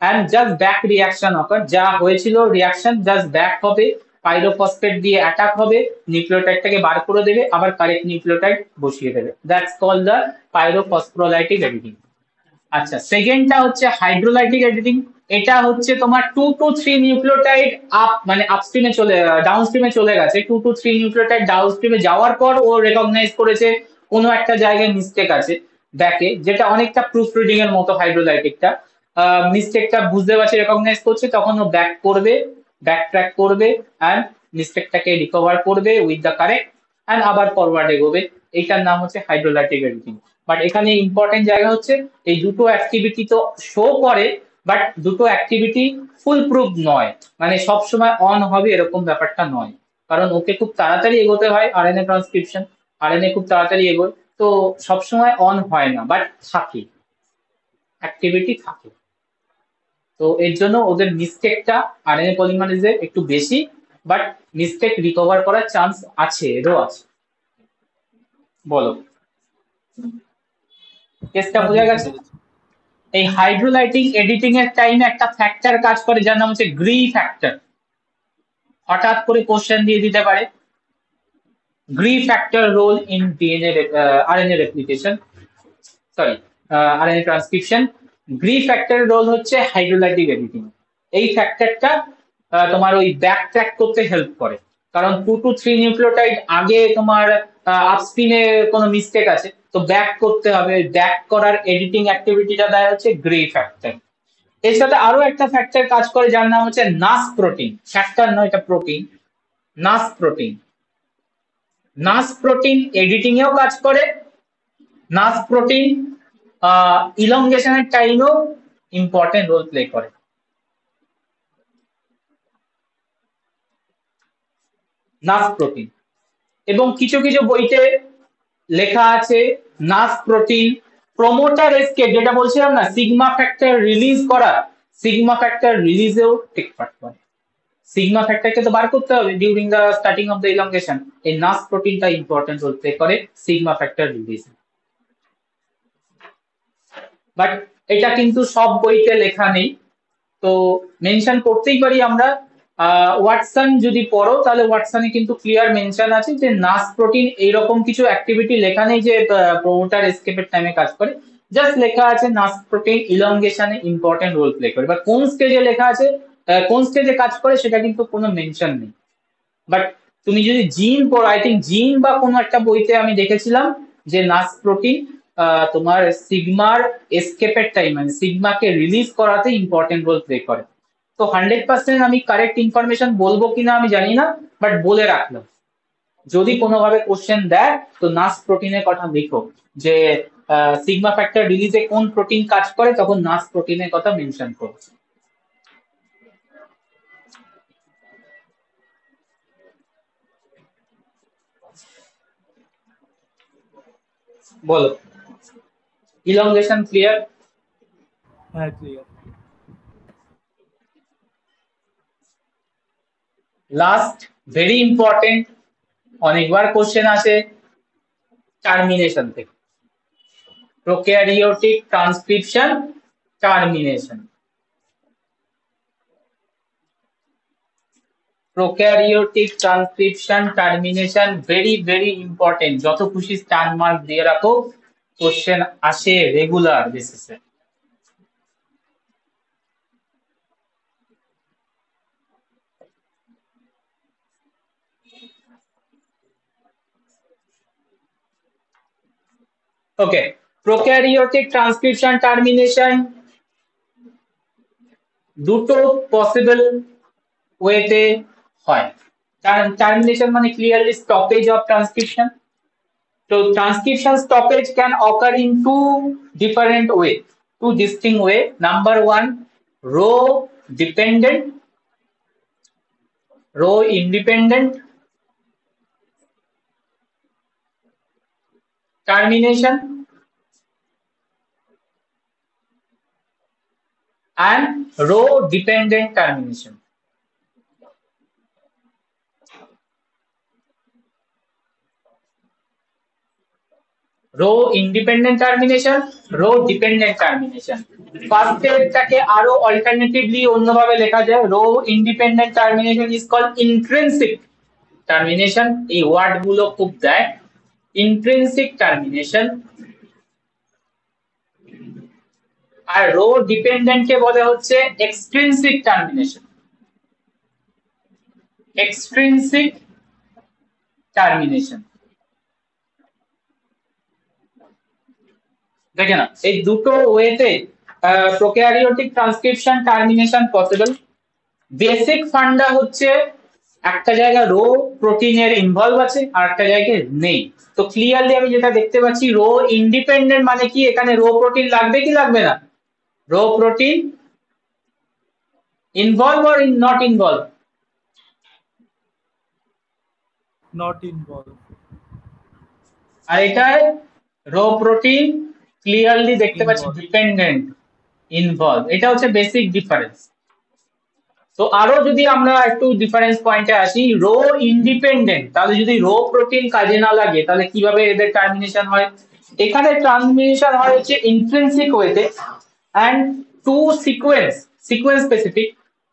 and just back reaction occur, যা হয়েছিল reaction just back হবে, পাইরোফসফেট দিয়ে অ্যাটাক হবে, নিউক্লিওটাইডটাকে বার করে দেবে, আবার কারেক্ট নিউক্লিওটাইড বসিয়ে দেবে। That's called the pyrophosphorolytic editing. আচ্ছা, সেকেন্ডটা হচ্ছে হাইড্রোলাইটিক এডিটিং। এটা হচ্ছে তোমার 2 to 3 নিউক্লিওটাইড আপ মানে আপস্ট্রিমে চলে ডাউনস্ট্রিমে চলে গেছে, 2 to 3 নিউক্লিওটাইড ডাউনস্ট্রিমে যাওয়ার পর ও রেকগনাইজ করেছে কোনো একটা জায়গায় মিস্টেক আছে ব্যাকে, যেটা অনেকটা প্রুফ রিডিং এর মতো হাইড্রোলাইটিকটা। মিস্টেকটা বুঝতে পারছে, রেকগনাইজ করছে, তখন ও ব্যাক করবে, ব্যাক ট্র্যাক করবে অ্যান্ড মিস্টেকটাকে রিকভার করবে উইথ দ্য কারেক্ট অ্যান্ড আবার ফরওয়ার্ড এগোবে। এইটার নাম হচ্ছে হাইড্রোলাইটিক এডিটিং। বাট এখানে ইম্পর্টেন্ট জায়গা হচ্ছে এই দুটো অ্যাক্টিভিটি তো শো করে, বাট দুটো অ্যাক্টিভিটি ফুল প্রুফ নয়, মানে সবসময় অন হবে এরকম ব্যাপারটা নয়, কারণ ওকে খুব তাড়াতাড়ি এগোতে হয় আরএনএ ট্রান্সক্রিপশন, আরএনএ খুব তাড়াতাড়ি এগোয়, তো সবসময় অন হয় না, বাট থাকে, অ্যাক্টিভিটি থাকে। তো এর জন্য ওদের মিস্টেকটা আরএনএ পলিমারেজে একটু বেশি, বাট মিস্টেক রিকভার করার চান্স আছে, এরও আছে। বলো, কেসটা হ্যাঁ, বোঝা বুঝতে গেছে? পেরেছি। এই হাইড্রোলাইটিক এডিটিং এর টাইমে একটা ফ্যাক্টর কাজ করে যার নাম হচ্ছে গ্রি ফ্যাক্টর। হঠাৎ করে কোশ্চেন দিয়ে দিতে পারে, Gre factor role in DNA RNA replication, sorry RNA transcription. Gre ফ্যাক্টরের রোল হচ্ছে হাইড্রোলাইটিক এডিটিং। এই ফ্যাক্টরটা তোমার ওই ব্যাক ট্র্যাক করতে হেল্প করে, কারণ 2 to 3 নিউক্লিওটাইড আগে তোমার আপস্ট্রিমে কোনো মিস্টেক আছে, তো ব্যাক করতে হবে, ব্যাক করার এডিটিং অ্যাক্টিভিটিটা দেয় হচ্ছে গ্রে ফ্যাক্টর। এর সাথে আরো একটা ফ্যাক্টর কাজ করে যার নাম হচ্ছে নাস প্রোটিন, ফ্যাক্টর নয় এটা প্রোটিন, নাস প্রোটিন। নাস প্রোটিন এডিটিং এও কাজ করে, নাস প্রোটিন ইলংগেশনের টাইমেও ইম্পর্টেন্ট রোল প্লে করে। নাস প্রোটিন, এবং কিছু কিছু বইতে লেখা আছে নাস প্রোটিন প্রমোটার এসকেপ, যেটা বলছিলাম না সিগমা ফ্যাক্টর রিলিজ করা, সিগমা ফ্যাক্টর রিলিজেও টেক পার্ট করে। সিগমা ফ্যাক্টরকে তো বার করতে হবে during the starting of the elongation, এই নাস প্রোটিনটা ইম্পর্টেন্ট রোল প্লে করে সিগমা ফ্যাক্টর রিলিজ। বাট এটা কিন্তু সব বইতে লেখা নেই, তো মেনশন করতেই পারি আমরা। ওয়াটসন যদি পড়ো তাহলে ওয়াটসনে কিন্তু ক্লিয়ার মেনশন আছে যে নাস প্রোটিন এইরকম কিছু অ্যাক্টিভিটি লেখা নেই যে প্রমোটার এসকেপের টাইমে কাজ করে, জাস্ট লেখা আছে নাস প্রোটিন ইলংগেশনে ইম্পর্টেন্ট রোল প্লে করে, বা কোন স্টেজে লেখা আছে কোন স্টেজে কাজ করে সেটা কিন্তু কোনো মেনশন নেই। বাট তুমি যদি জিন পড়ো, আই থিঙ্ক জিন বা কোনো একটা বইতে আমি দেখেছিলাম যে নাস প্রোটিন তোমার সিগমার এসকেপের টাইম মানে সিগমাকে রিলিজ করাতে ইম্পর্টেন্ট রোল প্লে করে। তো 100% আমি কারেক্ট ইনফরমেশন বলবো কিনা আমি জানি না, বাট বলে রাখলাম যদি কোনোভাবে কোশ্চেন দেয় তো নাস প্রোটিনের কথা লিখো, যে সিগমা ফ্যাক্টর রিলিজে কোন প্রোটিন কাজ করে, তখন নাস প্রোটিনের কথা মেনশন করো। বলো, ইলংগেশন ক্লিয়ার? হ্যাঁ, ক্লিয়ার। লাস্ট, ভেরি ইম্পর্টেন্ট, অনেকবার কোশ্চেন আসে টার্মিনেশন থেকে, prokaryotic transcription termination. Prokaryotic transcription termination very very important, যত খুশি স্টার মার্ক দিয়ে রাখো, কোশ্চেন আসে রেগুলার বেসিসে। ওকে, প্রোক্যারিওটিক ট্রান্সক্রিপশন টার্মিনেশন দুটো পসিবল ওয়েতে হয়। টার্মিনেশন মানে clearly stoppage of transcription. So transcription stoppage can occur in two different ways, two distinct way. Number one, row dependent, row independent termination. and row dependent termination. Row independent termination, row dependent termination. First টাকে আরো alternatively অন্যভাবে লেখা যায়, row independent termination is called intrinsic termination. এই word গুলো খুব দেয়, intrinsic termination. আর rho dependent কে বলে হচ্ছে এক্সট্রিনসিক টার্মিনেশন। এক্সট্রিনসিক টার্মিনেশন, দেখে না, এই দুটো ওয়েতে prokaryotic transcription termination possible. Basic ফান্ডা হচ্ছে একটা জায়গায় রো প্রোটিনের ইনভলভ আছে আর একটা জায়গায় নেই। তো ক্লিয়ারলি আমি যেটা দেখতে পাচ্ছি, রো ইন্ডিপেন্ডেন্ট মানে কি, এখানে রো প্রোটিন লাগবে কি লাগবে না? Rho protein involve or not involve? Not involve. আর এটায় রো প্রোটিন ক্লিয়ারলি দেখতে পাচ্ছি ডিপেন্ডেন্ট, ইনভলভ। এটা হচ্ছে বেসিক ডিফারেন্স। তো আরো যদি আমরা একটু ডিফারেন্স পয়েন্টে আসি, রো ইন্ডিপেন্ডেন্ট, তাহলে যদি রো প্রোটিন কাজে না লাগে তাহলে কিভাবে এদের টার্মিনেশন হয়? এখানে টার্মিনেশন হয় হচ্ছে ইন্ট্রিনসিক ওয়েতে, and two sequence specific,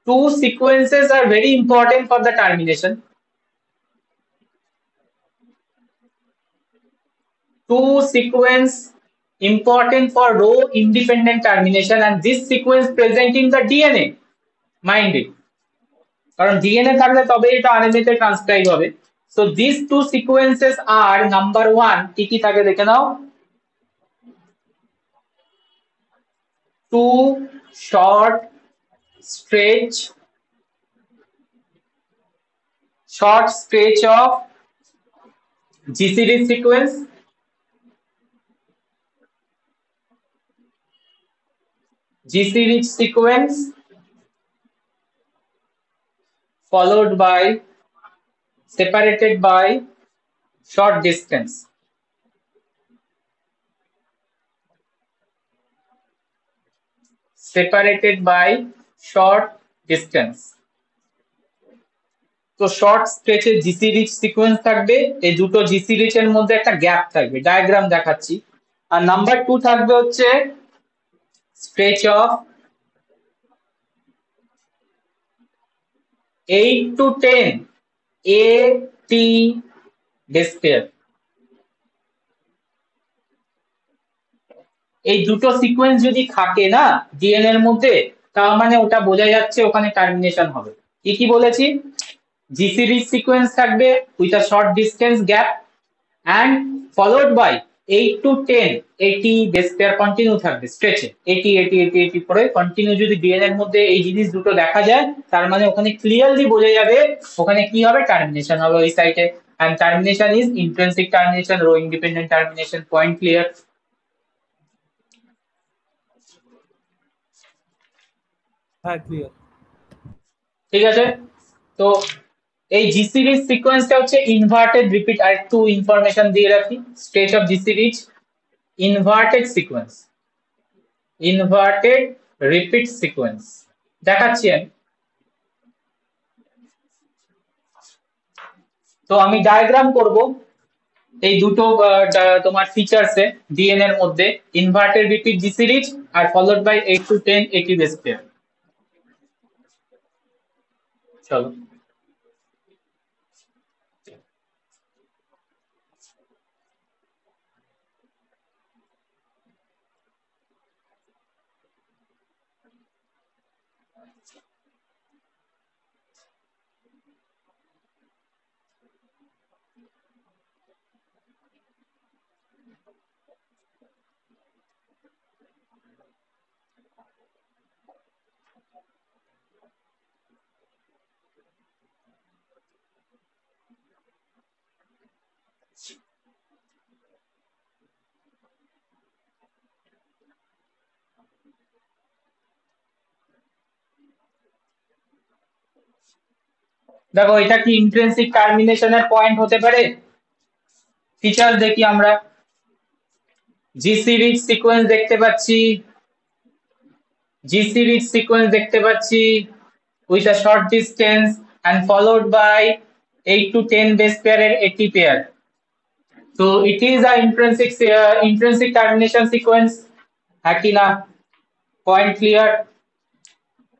two sequences are very important for the termination. Two sequence important for row independent termination, and this sequence present in the DNA. Mind it, কারণ DNA থাকলে তবে এটা RNA তে transcribe হবে। So this two sequences are, number 1 কি কি থাকে দেখে নাও। Two short stretch of G-series sequence, G-series sequence followed by separated by short distance. Separated by short distance. তো শর্ট স্ট্রেচে জিসি রিচ সিকোয়েন্স থাকবে, এই দুটো জিসি রিচ এর মধ্যে একটা গ্যাপ থাকবে, ডায়াগ্রাম দেখাচ্ছি। আর নাম্বার 2 থাকবে হচ্ছে stretch of 8 to 10 AT base pair. এই দুটো সিকোয়েন্স যদি থাকে না ডিএনএ এর মধ্যে, তার মানে ওটা বোঝা যাচ্ছে ওখানে টার্মিনেশন হবে। কি কি বলেছি? জি সিরিজ সিকোয়েন্স থাকবে with a short distance gap and followed by 8 to 10 AT base pair continue থাকবে স্ট্রেচে, AT পরে কন্টিনিউ। যদি ডিএনএ এর মধ্যে এই জিনিস দুটো দেখা যায়, তার মানে ওখানে ক্লিয়ারলি বোঝা যাবে ওখানে কি হবে, টার্মিনেশন হবে ওই সাইটে। and termination is intrinsic termination, row independent termination. Point clear? হ্যাঁ ক্লিয়ার। ঠিক আছে, তো এই জি সিরিজ সিকোয়েন্সটা হচ্ছে ইনভার্টেড রিপিট। আর একটু ইনফরমেশন দিয়ে রাখি, stretch of G series inverted sequence, inverted repeat sequence দেখাচ্ছি আমি। তো আমি ডায়াগ্রাম করব এই দুটো তোমার ফিচারসে ডিএনএ এর মধ্যে, ইনভার্টেড রিপিট জি সিরিজ আর followed by 8 to 10 AT base pair. চলো দেখো, এটা কি ইন্ট্রিনসিক টার্মিনেশনের পয়েন্ট হতে পারে? ফিচার দেখি আমরা। জি সিরিজ সিকোয়েন্স দেখতে পাচ্ছি, GC rich sequence দেখতে পাচ্ছি with a short distance and followed by 8 to 10 base pair এর AT pair. So it is a intrinsic termination sequence. হ্যাঁ কি না? Point clear?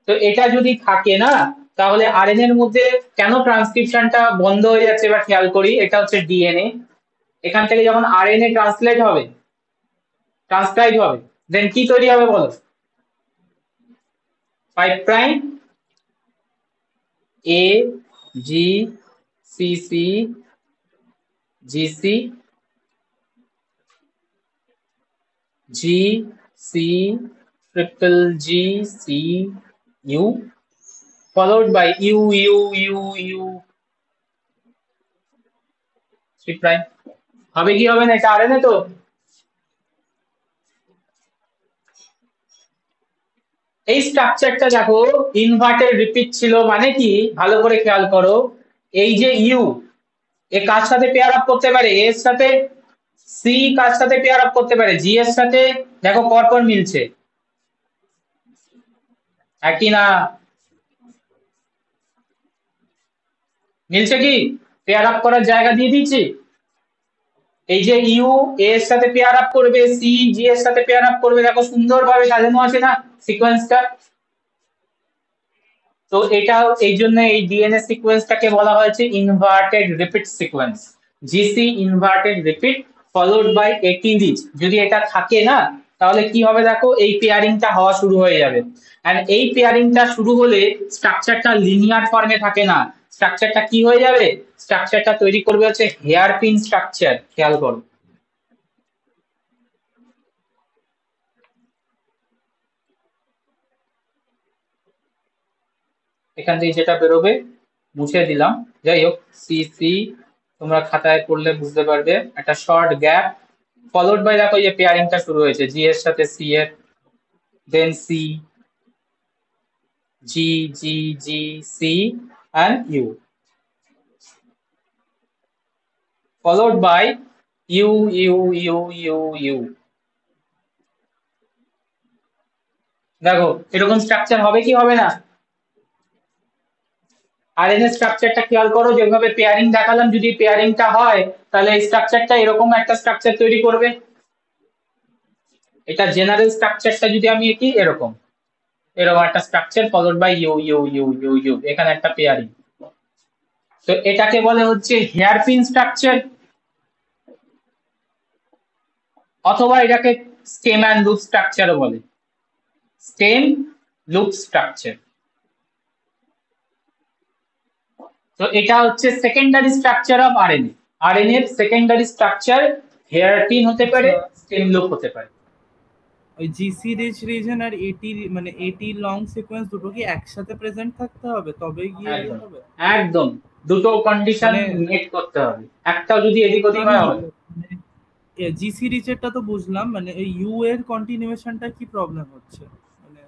তো এটা যদি থাকে না তাহলে আরএনএ এর মধ্যে কেন ট্রান্সক্রিপশনটা বন্ধ হয়ে যাচ্ছে বা খেয়াল করি, এটা হচ্ছে ডিএনএ। এখান থেকে যখন আরএনএ ট্রান্সক্রাইব হবে দেন কি তৈরি হবে বলো? 5 prime A G C C G C G C triple G C U followed by U U U U 3 prime হবে কি হবে না এটা আরএনএ তো। এই স্ট্রাকচারটা দেখো ইনভার্টেড রিপিট ছিল মানে কি ভালো করে খেয়াল করো, এই যে ইউ এ কার সাথে পেয়ার আপ করতে পারে? এ এর সাথে। সি কার সাথে পেয়ার আপ করতে পারে? জি এর সাথে। দেখো পরপর মিলছে, একই না? মিলছে কি? পেয়ার আপ করার জায়গা দিয়ে দিচ্ছি। এই যে ইউ এ এর সাথে পেয়ার আপ করবে, সি জি এর সাথে পেয়ার আপ করবে, দেখো সুন্দরভাবে সাজানো আছে না সিকোয়েন্সটা? তো এটা এই জন্য এই ডিএনএ সিকোয়েন্সটাকে বলা হয়েছে inverted repeat sequence, GC inverted repeat followed by AT rich. যদি এটা থাকে না তাহলে কি হবে দেখো, এই পেয়ারিংটা হওয়া শুরু হয়ে যাবে। এন্ড এই পেয়ারিংটা শুরু হলে স্ট্রাকচারটা লিনিয়ার ফর্মে থাকে না, স্ট্রাকচারটা কি হয়ে যাবে? স্ট্রাকচারটা তৈরি করবে হচ্ছে হেয়ার পিন স্ট্রাকচার। খেয়াল করো, এখান থেকে যেটা বেরোবে মুছে দিলাম, যাই হোক সি সি তোমরা খাতায় পড়লে বুঝতে পারবে। একটা শর্ট গ্যাপ ফলোড বাই দেখো এই যে পেয়ারিংটা শুরু হয়েছে জি এর সাথে সি এর, then C G G G C and U followed by U U U U U. দেখো এরকম স্ট্রাকচার হবে কি হবে না? আরএনএ স্ট্রাকচারটা খেয়াল করো, যেভাবে পেয়ারিং দেখালাম যদি পেয়ারিংটা হয় তাহলে এই স্ট্রাকচারটা এরকম একটা স্ট্রাকচার তৈরি করবে। এটা জেনারেল স্ট্রাকচারটা যদি আমি এঁকি এরকম এরকম একটা structure followed by U U U U U, এখানে একটা পেয়ারিং। তো এটাকে বলে হচ্ছে হেয়ার পিন স্ট্রাকচার, অথবা এটাকে স্টেম অ্যান্ড লুপ স্ট্রাকচারও বলে। Stem loop structure. তো এটা হচ্ছে secondary structure of RNA. RNA এর সেকেন্ডারি স্ট্রাকচার হেয়ার পিন হতে পারে, স্টেম লুপ হতে পারে। ওই জিসি রিচ রিজন আর এটি মানে এটি লং সিকোয়েন্স দুটো কি একসাথে প্রেজেন্ট থাকতে হবে তবেই গিয়ে ইয়ে হবে? একদম দুটো কন্ডিশন মেট করতে হবে, একটাও যদি এদিক ওদিক হয় হবে। জিসি রিচেরটা তো বুঝলাম, মানে এই ইউ এর কন্টিনিউয়েশনটা কি প্রবলেম হচ্ছে?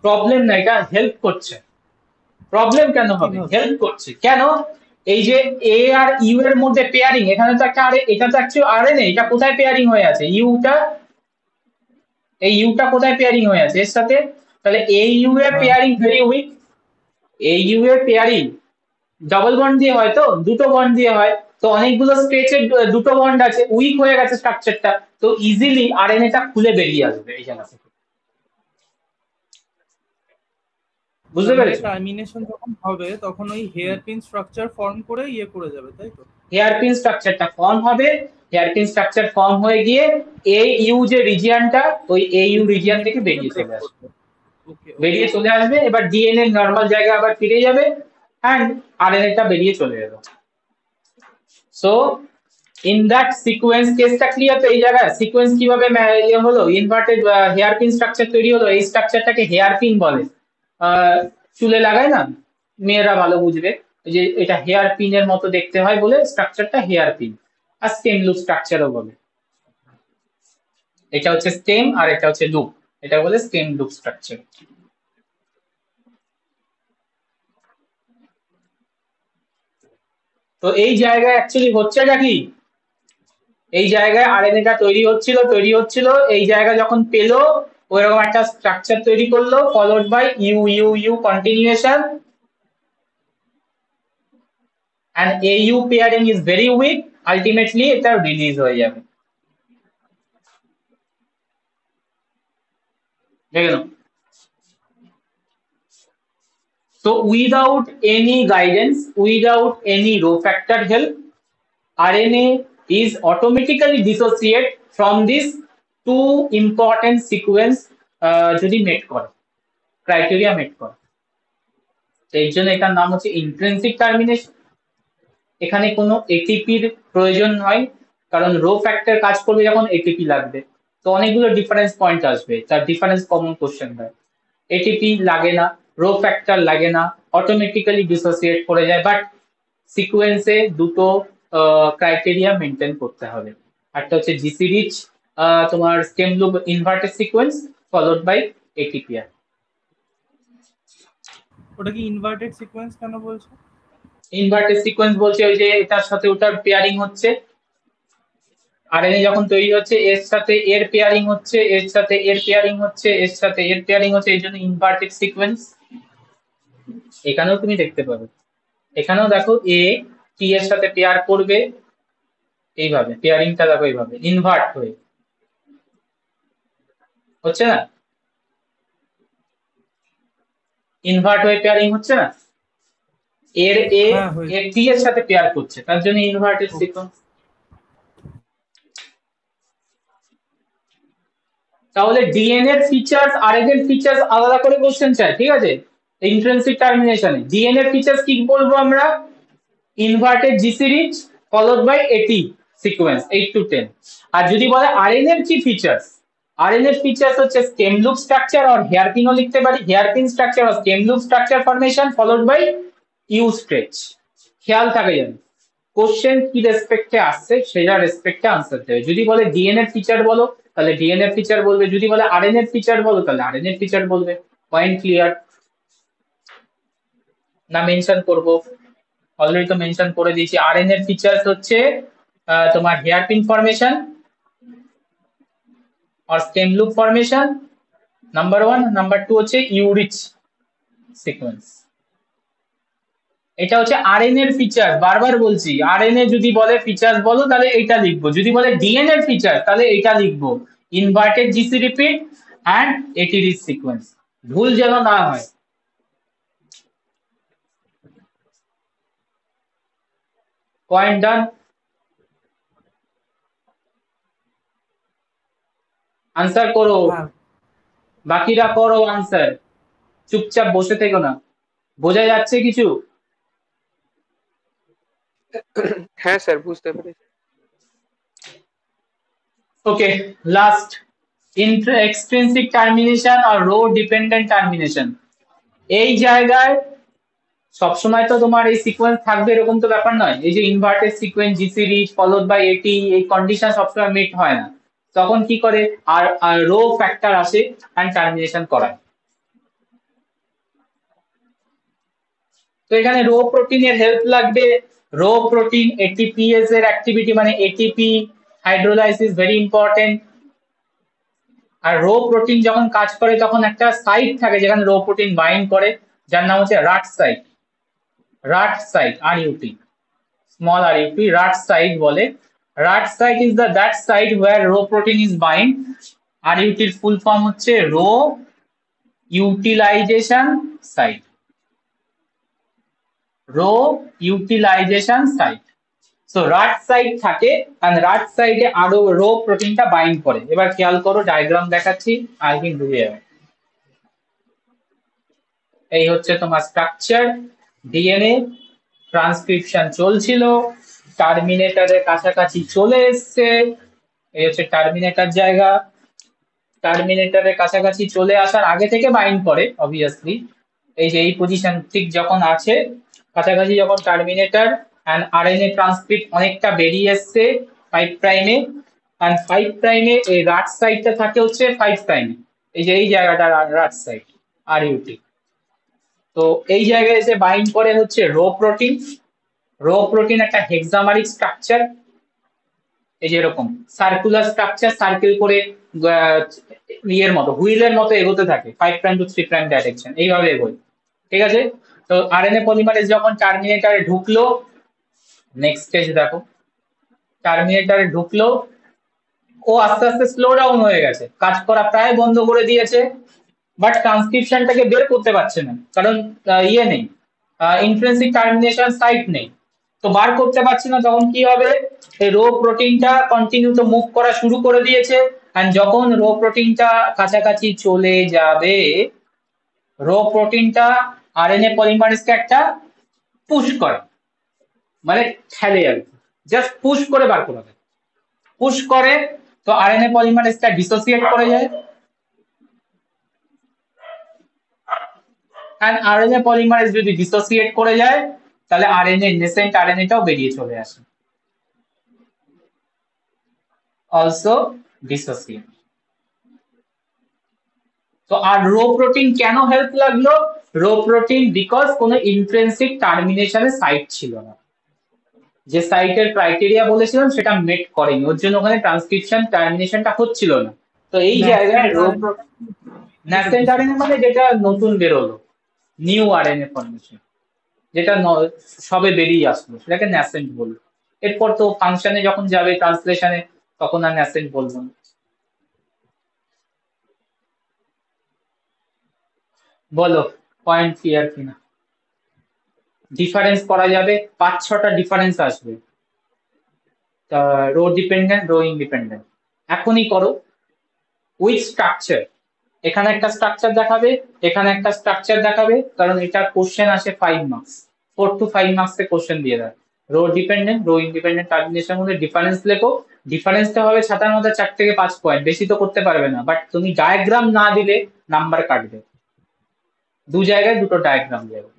প্রবলেম না, এটা হেল্প করছে। প্রবলেম কেন হবে? হেল্প করছে কেন? এই যে এ আর ইউ এর মধ্যে পেয়ারিং, এখানে তো একটা এটা তো অ্যাকচুয়ালি আরএনএ, এটা কোথায় পেয়ারিং হয়ে আছে? ইউটা, এই ইউটা কোথায় পেয়ারিং হয়ে আছে এর সাথে? তাহলে এই ইউ এর পেয়ারিং ভেরি উইক। এই ইউ এর পেয়ারিং ডাবল বন্ড দিয়ে হয়, তো দুটো বন্ড দিয়ে হয়, তো অনেকগুলো স্ট্রেচের দুটো বন্ড আছে, উইক হয়ে গেছে স্ট্রাকচারটা, তো ইজিলি আরএনএটা খুলে বেরিয়ে আসবে এই জায়গা থেকে। বুঝতে পেরেছো? টার্মিনেশন যখন হবে তখন ওই হেয়ার পিন স্ট্রাকচার ফর্ম করে ইয়ে করে যাবে, তাই তো? হেয়ার পিন স্ট্রাকচারটা ফর্ম হবে, হেয়ার পিন স্ট্রাকচার ফর্ম হয়ে গিয়ে এই ইউ যে রিজিয়নটা, ওই এই ইউ রিজিয়ন থেকে বেরিয়ে চলে আসবে। বেরিয়ে চলে আসবে, এবার ডিএনএ নরমাল জায়গায় আবার ফিরে যাবে এন্ড আরএনএটা বেরিয়ে চলে যাবে। সো ইন দ্যাট সিকোয়েন্স কেসটা ক্লিয়ার? তো এই জায়গায় সিকোয়েন্স কিভাবে ইয়ে হলো, ইনভার্টেড হেয়ার পিন স্ট্রাকচার তৈরি হলো। এই স্ট্রাকচারটাকে হেয়ার পিন বলে। চুলে লাগায় না, মেয়েরা ভালো বুঝবে, যে এটা হেয়ার পিনের মতো দেখতে হয় বলে স্ট্রাকচারটা হেয়ার পিন। আর স্টেম লুপ স্ট্রাকচারও বলে। এটা হচ্ছে স্টেম আর এটা হচ্ছে লুপ, এটা বলে স্টেম লুপ স্ট্রাকচার। তো এই জায়গায় অ্যাকচুয়ালি হচ্ছেটা কি, এই জায়গায় আরএনএটা তৈরি হচ্ছিল, এই জায়গা যখন পেলো ওইরকম একটা স্ট্রাকচার তৈরি করলো, followed by U U U continuation, and AU pairing is very weak, ultimately এটা রিলিজ হয়ে যাবে। দেখে নাও। So without any guidance, without any row factor help, RNA is automatically dissociate from this two important sequence যদি মেট করে, criteria মেট করে। এই জন্য এটার নাম হচ্ছে ইন্ট্রিনসিক টার্মিনেশন। এখানে কোনো এটিপির প্রয়োজন নয়, কারণ রো ফ্যাক্টর কাজ করবে যখন এটিপি লাগবে। তো অনেকগুলো ডিফারেন্স পয়েন্ট আসবে, তার ডিফারেন্স কমন কোশ্চেন হয়। এটিপি লাগে না, রো ফ্যাক্টর লাগে না, অটোমেটিক্যালি ডিসোসিয়েট করে যায়, বাট সিকোয়েন্সে দুটো ক্রাইটেরিয়া মেনটেন করতে হবে। একটা হচ্ছে জিসি রিচ তোমার stem loop inverted sequence followed by ATPR. ওটা কি ইনভার্টেড সিকোয়েন্স কেন বলছো? ইনভার্টেড সিকোয়েন্স বলছে ওই যে এটার সাথে ওটার পেয়ারিং হচ্ছে, আরএনএ যখন তৈরি হচ্ছে এর সাথে এর পেয়ারিং হচ্ছে, এর সাথে এর পেয়ারিং হচ্ছে, এর সাথে এর পেয়ারিং হচ্ছে, এই জন্য ইনভার্টেড সিকোয়েন্স। এখানেও তুমি দেখতে পাবে, এখানেও দেখো এ টি এর সাথে পেয়ার করবে, এইভাবে পেয়ারিংটা দেখো, এইভাবে ইনভার্ট হয়ে হচ্ছে না, ইনভার্ট হয়ে পেয়ারিং হচ্ছে না, এর এ এর টি এর সাথে পেয়ার করছে, তার জন্য ইনভার্টেড সিকোয়েন্স। তাহলে ডিএনএ এর ফিচার্স আরএনএ এর ফিচার্স আলাদা করে কোশ্চেন চাই, ঠিক আছে? ইন্ট্রিনসিক টার্মিনেশনে ডিএনএ এর ফিচার্স কি বলবো আমরা? Inverted GC rich followed by AT sequence 8 to 10। আর যদি বলে আরএনএ এর কি ফিচার্স, আরএনএ এর ফিচার্স হচ্ছে স্টেম লুপ স্ট্রাকচার, আর হেয়ারপিনও লিখতে পারি, হেয়ারপিন স্ট্রাকচার আর stem loop structure formation followed by U stretch. খেয়াল থাকে যেন কোশ্চেন কি রেসপেক্টে আসছে সেটা রেসপেক্টে আনসার দেবে। যদি বলে ডিএনএ এর ফিচার বলো তাহলে ডিএনএ ফিচার বলবে, যদি বলে আরএনএ ফিচার বলো তাহলে আরএনএ ফিচার বলবে। পয়েন্ট ক্লিয়ার না? মেনশন করব, অলরেডি তো মেনশন করে দিয়েছি। আরএনএ ফিচার্স হচ্ছে তোমার হেয়ারপিন ফরমেশন আর stem loop formation number 1, number 2 হচ্ছে ইউরিচ সিকোয়েন্স। এটা হচ্ছে আরএনএ এর ফিচার, বারবার বলছি আরএনএ যদি বলে ফিচার্স বলো তাহলে এইটা লিখবো, যদি বলে ডিএনএ এর ফিচার তাহলে এইটা লিখবো, ইনভার্টেড জিসি রিপিট এন্ড এটি রিচ সিকোয়েন্স, ভুল যেন না হয়। পয়েন্ট ডান? আনসার করো, বাকিরা করো আনসার, চুপচাপ বসে থেকো না। বোঝা যাচ্ছে কিছু? হ্যাঁ স্যার, বুঝতে পেরেছি। ওকে, লাস্ট এক্সট্রিনসিক টার্মিনেশন আর রো ডিপেন্ডেন্ট টার্মিনেশন। এই জায়গায় সবসময় তো তোমার এই সিকোয়েন্স থাকবে এরকম তো ব্যাপার নয়। এই যে inverted sequence GC rich followed by AT, এই কন্ডিশন সবসময় মিট হয় না, তখন কি করে আর রো ফ্যাক্টর আসে এন্ড টার্মিনেশন করায়। তো এখানে রো প্রোটিনের হেল্প লাগবে। রো প্রোটিন এটিপিএস এর অ্যাক্টিভিটি মানে এটিপি হাইড্রোলাইসিস ভেরি ইম্পর্টেন্ট। আর রো প্রোটিন যখন কাজ করে তখন একটা সাইট থাকে যেখানে রো প্রোটিন বাইন্ড করে, যার নাম হচ্ছে RUT site. RUT site, RUT, small RUT, RUT site বলে। RUT site is that site where rho protein is bind. RUT এর ফুল ফর্ম হচ্ছে rho utilization site, rho utilization site. So RUT site থাকে, and RUT সাইটে আরো rho প্রোটিনটা bind করে। এবার খেয়াল করো, ডায়াগ্রাম দেখাচ্ছি, আই থিঙ্ক বুঝে যাবে। এই হচ্ছে তোমার স্ট্রাকচার, ডিএনএ ট্রান্সক্রিপশন চলছিল, টার্মিনেটরের কাছাকাছি চলে এসছে, এই হচ্ছে টার্মিনেটর জায়গা। টার্মিনেটরের কাছাকাছি চলে আসার আগে থেকে বাইন্ড করে অবভিয়াসলি, এই যে এই পজিশন ঠিক যখন আছে কাছাকাছি, যখন টার্মিনেটর এন্ড আরএনএ ট্রান্সক্রিপ্ট অনেকটা বেরিয়ে এসছে 5 প্রাইমে, এন্ড 5 প্রাইমে এই রাট সাইটটা থাকে হচ্ছে 5 প্রাইমে, এই যে এই জায়গাটা রাট সাইট RUT। তো এই জায়গায় এসে বাইন্ড করে হচ্ছে রো প্রোটিন। রো প্রোটিন একটা হেক্সামারিক স্ট্রাকচার, এই যে এরকম সার্কুলার স্ট্রাকচার, সার্কেল করে ইয়ের মতো, হুইলের মতো এগোতে থাকে 5 প্রাইম টু 3 প্রাইম ডাইরেকশন, এইভাবে এগোয়। ঠিক আছে, তো আরএনএ পলিমারেজ যখন টার্মিনেটরে ঢুকলো, নেক্সট স্টেজ দেখো, টার্মিনেটরে ঢুকলো, ও আস্তে আস্তে স্লো ডাউন হয়ে গেছে, কাজ করা প্রায় বন্ধ করে দিয়েছে, বাট ট্রান্সক্রিপশনটাকে বের করতে পারছে না, কারণ ইয়ে নেই, ইন্ট্রিনসিক টার্মিনেশন সাইট নেই, তো বার করতে পারছে না। তখন কি হবে, এই রো প্রোটিনটা কন্টিনিউ তো মুভ করা শুরু করে দিয়েছে, এন্ড যখন রো প্রোটিনটা কাছাকাছি চলে যাবে, রো প্রোটিনটা আরএনএ পলিমারেজকে একটা পুশ করে, মানে ঠেলে আর কি, জাস্ট পুশ করে বার করে দেয়, পুশ করে, তো আরএনএ পলিমারেজটা ডিসোসিয়েট করে যায়, এন্ড আরএনএ পলিমারেজ যদি ডিসোসিয়েট করে যায়, তাহলে আরএনএ নেসেন্ট আরএনএটাও বেরিয়ে চলে আসে, অলসো ডিসোসিয়েট। তো আর রো প্রোটিন কেন হেল্প লাগলো, রো প্রোটিন বিকজ কোনো ইন্ট্রিনসিক টার্মিনেশনের সাইট ছিল না, যে সাইটের ক্রাইটেরিয়া বলেছিলাম সেটা মেট করেনি, ওর জন্য ওখানে ট্রান্সক্রিপশন টার্মিনেশনটা হচ্ছিল না। তো এই জায়গায় রো ন্যাসেন্ট আরএনএ মানে যেটা নতুন বেরোলো, নিউ আরএনএ ফরমেশন, যেটা সবে বেরিয়ে আসলো, সেটাকে ন্যাসেন্ট বলবো। এরপর তো ফাংশনে যখন যাবে ট্রান্সলেশনে, তখন আর ন্যাসেন্ট বলবো না। বলো পয়েন্ট ক্লিয়ার কিনা? ডিফারেন্স করা যাবে, 5-6টা ডিফারেন্স আসবে, রো ডিপেন্ডেন্ট, রো ইন্ডিপেন্ডেন্ট। এখনই করো উইথ স্ট্রাকচার, এখানে একটা স্ট্রাকচার দেখাবে, এখানে একটা স্ট্রাকচার দেখাবে, কারণ এটা কোশ্চেন আসে 5 marks, 4 to 5 marks A question দিয়ে দেয়। রো ডিপেন্ডেন্ট, রো ইন্ডিপেন্ডেন্ট টার্মিনেশনের মধ্যে ডিফারেন্স লেখো, ডিফারেন্সটা হবে ছাতার মধ্যে 4 থেকে 5 পয়েন্ট, বেশি তো করতে পারবে না, বাট তুমি ডায়াগ্রাম না দিলে নাম্বার কাটবে, দু জায়গায় দুটো ডায়াগ্রাম দেবে।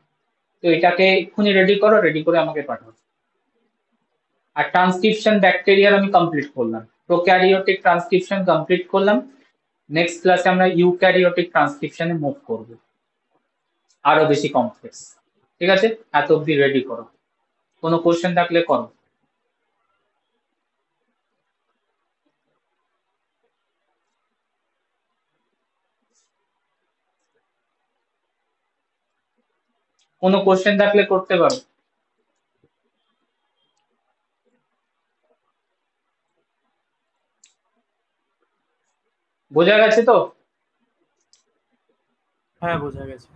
তো এটাকে এক্ষুনি রেডি করো, রেডি করে আমাকে পাঠাও। আর ট্রান্সক্রিপশন ব্যাকটেরিয়ার আমি কমপ্লিট করলাম, প্রোক্যারিওটিক ট্রান্সক্রিপশন কমপ্লিট করলাম, নেক্সট ক্লাসে আমরা ইউক্যারিওটিক ট্রান্সক্রিপশনে মুভ করব, আরো বেশি কমপ্লেক্স। ঠিক আছে, এত অব্দি রেডি করো, কোনো কোশ্চেন থাকলে করো। কোনো কোশ্চেন থাকলে করতে পারো। বোঝা গেছে তো? হ্যাঁ বোঝা গেছে।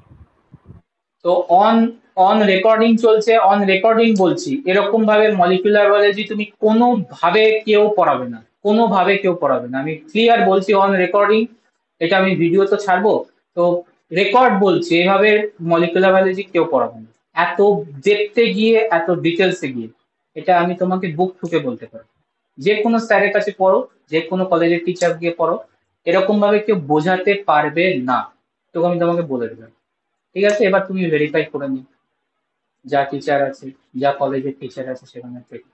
তো অন অন রেকর্ডিং চলছে, অন রেকর্ডিং বলছি, এরকম ভাবে মলিকুলার বায়োলজি তুমি কোনোভাবে কেউ পড়াবে না, কোনোভাবে কেউ পড়াবে না, আমি ক্লিয়ার বলছি, অন রেকর্ডিং। এটা আমি ভিডিও তো ছাড়বো, তো রেকর্ড বলছি, এভাবে মলিকুলার বায়োলজি কেউ পড়াবে না, এত দেখতে গিয়ে, এত ডিটেলসে গিয়ে। এটা আমি তোমাকে বুক ঠুকে বলতে পারি, যে কোনো স্যারের কাছে পড়ো, যে কোনো কলেজের টিচার গিয়ে পড়ো, এরকম ভাবে কেউ বোঝাতে পারবে না, তো আমি তোমাকে বলে দিলাম। ঠিক আছে, এবার তুমি ভেরিফাই করে নিও, যা টিচার আছে, যা কলেজের টিচার আছে সেখানে থেকে।